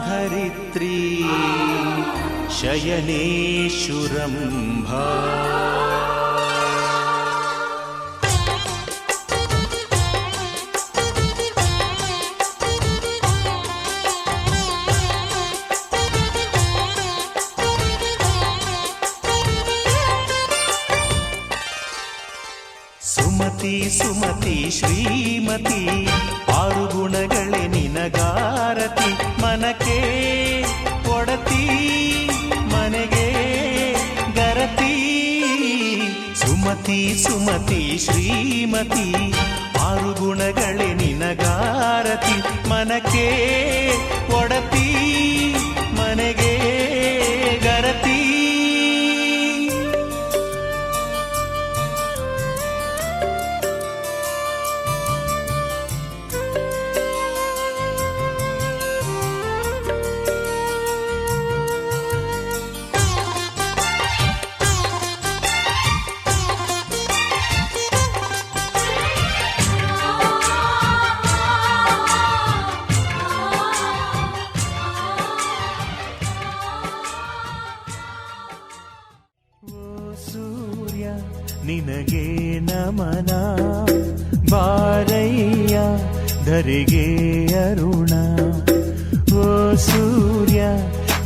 ಧರಿತ್ರಿ ಶಯನೇಷು ರಂಭಾ. ಸುಮತಿ ಸುಮತಿ ಶ್ರೀಮತಿ 6 ಗುಣಗಳೇ ನಿನಗಾರತಿ. ಮನಕ್ಕೆ ಒಡತಿ ಮನೆಗೆ ಗರತಿ. ಸುಮತಿ ಸುಮತಿ ಶ್ರೀಮತಿ 6 ಗುಣಗಳೇ ನಿನಗಾರತಿ. ಮನಕ್ಕೆ ಒಡತಿ ಮನೆಗೆ ಗರತಿ. ನಿನಗೆ ನಮನ ಬಾರಯ್ಯ ಧರೆಗೆ ಅರುಣ ಓ ಸೂರ್ಯ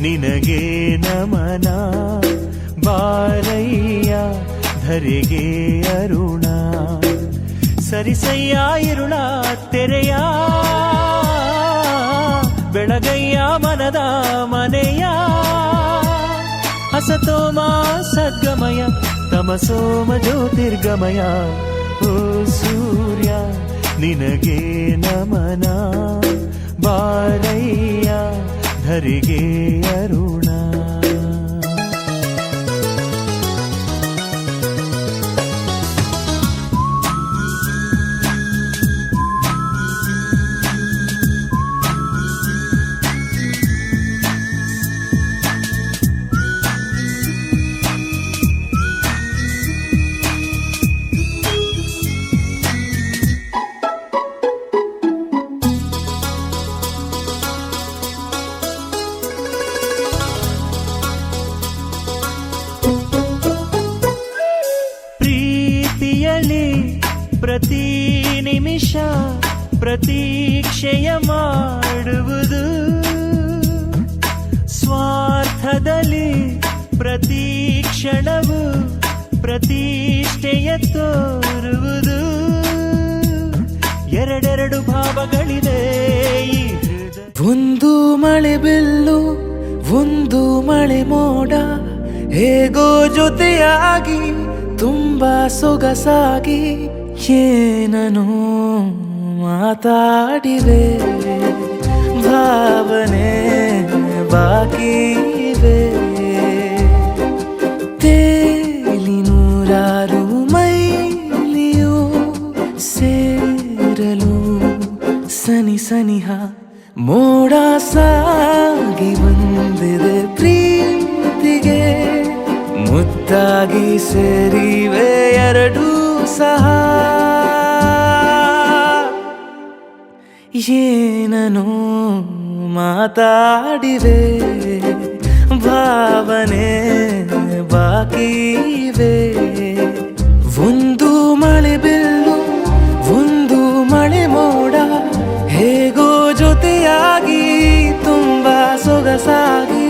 ನಿನಗೆ ನಮನ ಬಾರಯ್ಯ ಧರೆಗೆ ಅರುಣ ಸರಿಸಯ್ಯ ಇರುಳ ತೆರೆಯ ಬೆಳಗಯ್ಯ ಮನದ ಮನೆಯ ಹಸತೋಮ ಸದ್ಗಮಯ ತಮಸೋಮ ಜ್ಯೋತಿರ್ಗಮಯ ಓ ಸೂರ್ಯ ನಿನಗೆ ನಮನ ಬಾರಯ್ಯ ಧರೆಗೆ ಅರುಣ ಪ್ರತಿ ನಿಮಿಷ ಪ್ರತೀಕ್ಷೆಯ ಮಾಡುವುದು ಸ್ವಾರ್ಥದಲ್ಲಿ ಪ್ರತಿ ಕ್ಷಣವು ಪ್ರತಿಷ್ಠೆಯ ತೋರುವುದು ಎರಡೆರಡು ಭಾವಗಳಿದೆ ಈ ಹೃದಯ ಒಂದು ಮಳೆ ಬಿಲ್ಲು ಒಂದು ಮಳೆ ಮೋಡ ಹೇಗೋ ಜೊತೆಯಾಗಿ ತುಂಬಾ ಸೊಗಸಾಗಿ ಏನನು ಮಾತಾಡಿವೆ ಭಾವನೆ ಬಾಕಿವೆ ತೇಲಿ ನೂರಾರು ಮೈಲಿಯು ಸೇರಲು ಸನಿ ಸನಿಹ ಮೋಡ ಸಾಗಿ ಬಂದಿದೆ ಪ್ರೀತಿಗೆ ಮುದ್ದಾಗಿ ಸೇರಿವೆ ಎರಡೂ ಸಹ ಏನನು ಮಾತಾಡಿವೆ ಭಾವನೆ ಬಾಕಿವೆ ಒಂದು ಮಳೆ ಬಿಲ್ಲು ಒಂದು ಮಳೆ ಮೋಡ ಹೇಗೋ ಜೊತೆಯಾಗಿ ತುಂಬಾ ಸೊಗಸಾಗಿ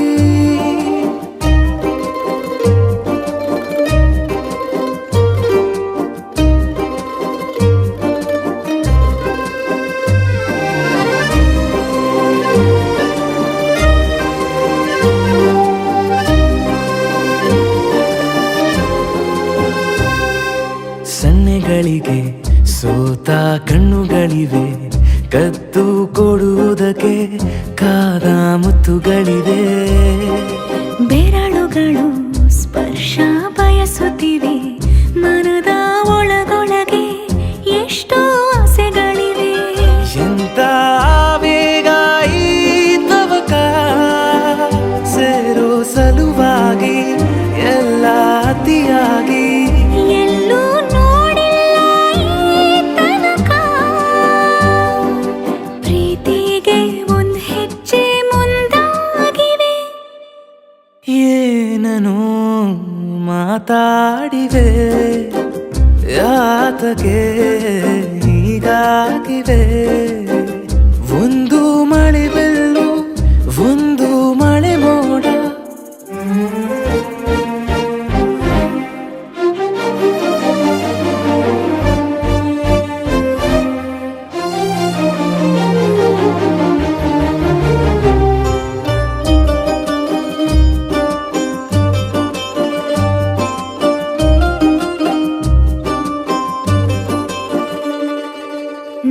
ಸನ್ನೆಗಳಿಗೆ ಸೋತ ಕಣ್ಣುಗಳಿವೆ ಕದ್ದು ಕೊಡುವುದಕ್ಕೆ ಕಾದ ಮುತ್ತುಗಳಿವೆ ಬೆರಳುಗಳು ಸ್ಪರ್ಶ ಬಯಸುತ್ತಿವೆ ಮನದ ಒಳಗೊಳಗೆ ಎಷ್ಟೋ ಆಸೆಗಳಿವೆ ಎಂತ ಬೇಗ ಈ ತವಕ ಸೇರೋ ಸಲುವಾಗಿ ಎಲ್ಲ ಅತಿಯಾಗಿ ಎಲ್ಲೂ ನೋಡಿಲ್ಲ ಈ ತನಕ ಪ್ರೀತಿಗೆ ಒಂದ್ ಹೆಜ್ಜೆ ಮುಂದಾಗಿವೆ ಏನನು ಮಾತಾಡಿವೆ ಯಾತಕ್ಕೆ ಹೀಗಾಗಿವೆ ಒಂದು ಮಳೆ ಬೆಲ್ಲು ಒಂದು ಮಳೆ ಮೋಡ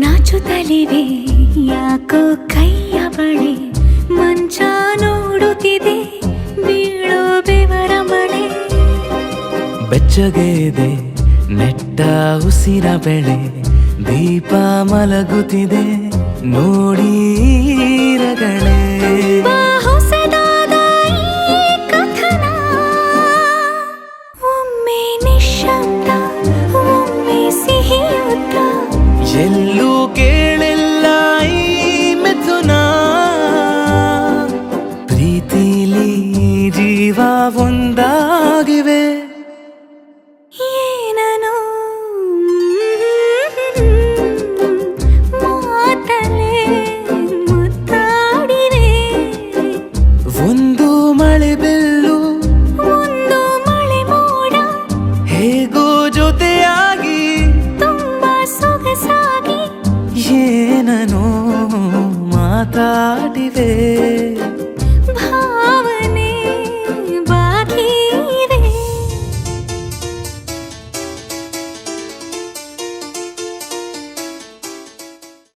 ನಾಚುತ್ತಲಿವೆ ಯಾಕೋ ಕೈಯ ಬಳೆ ಮಂಚ ನೋಡುತ್ತಿದೆ ಬೀಳೋ ಬೆವರ ಮಳೆ ಬೆಚ್ಚಗೆದೆ ನೆಟ್ಟ ಉಸಿರ ಬೆಳೆ ದೀಪ ಮಲಗುತ್ತಿದೆ ನೋಡಿ ರಗಳೇ ಹೊಸದಾದ ಈ ಕಥನ ಒಮ್ಮೆ ನಿಶಬ್ದ ಒಮ್ಮೆ ಸಿಹಿಯುತ್ತ ಎಲ್ಲೂ ಕೇಳಿಲ್ಲ ಈ ಮಿಥುನ ಪ್ರೀತಿಲಿ ಜೀವ ಒಂದಾಗಿವೆ ಏನ ಮಾತಾಡಿವೆ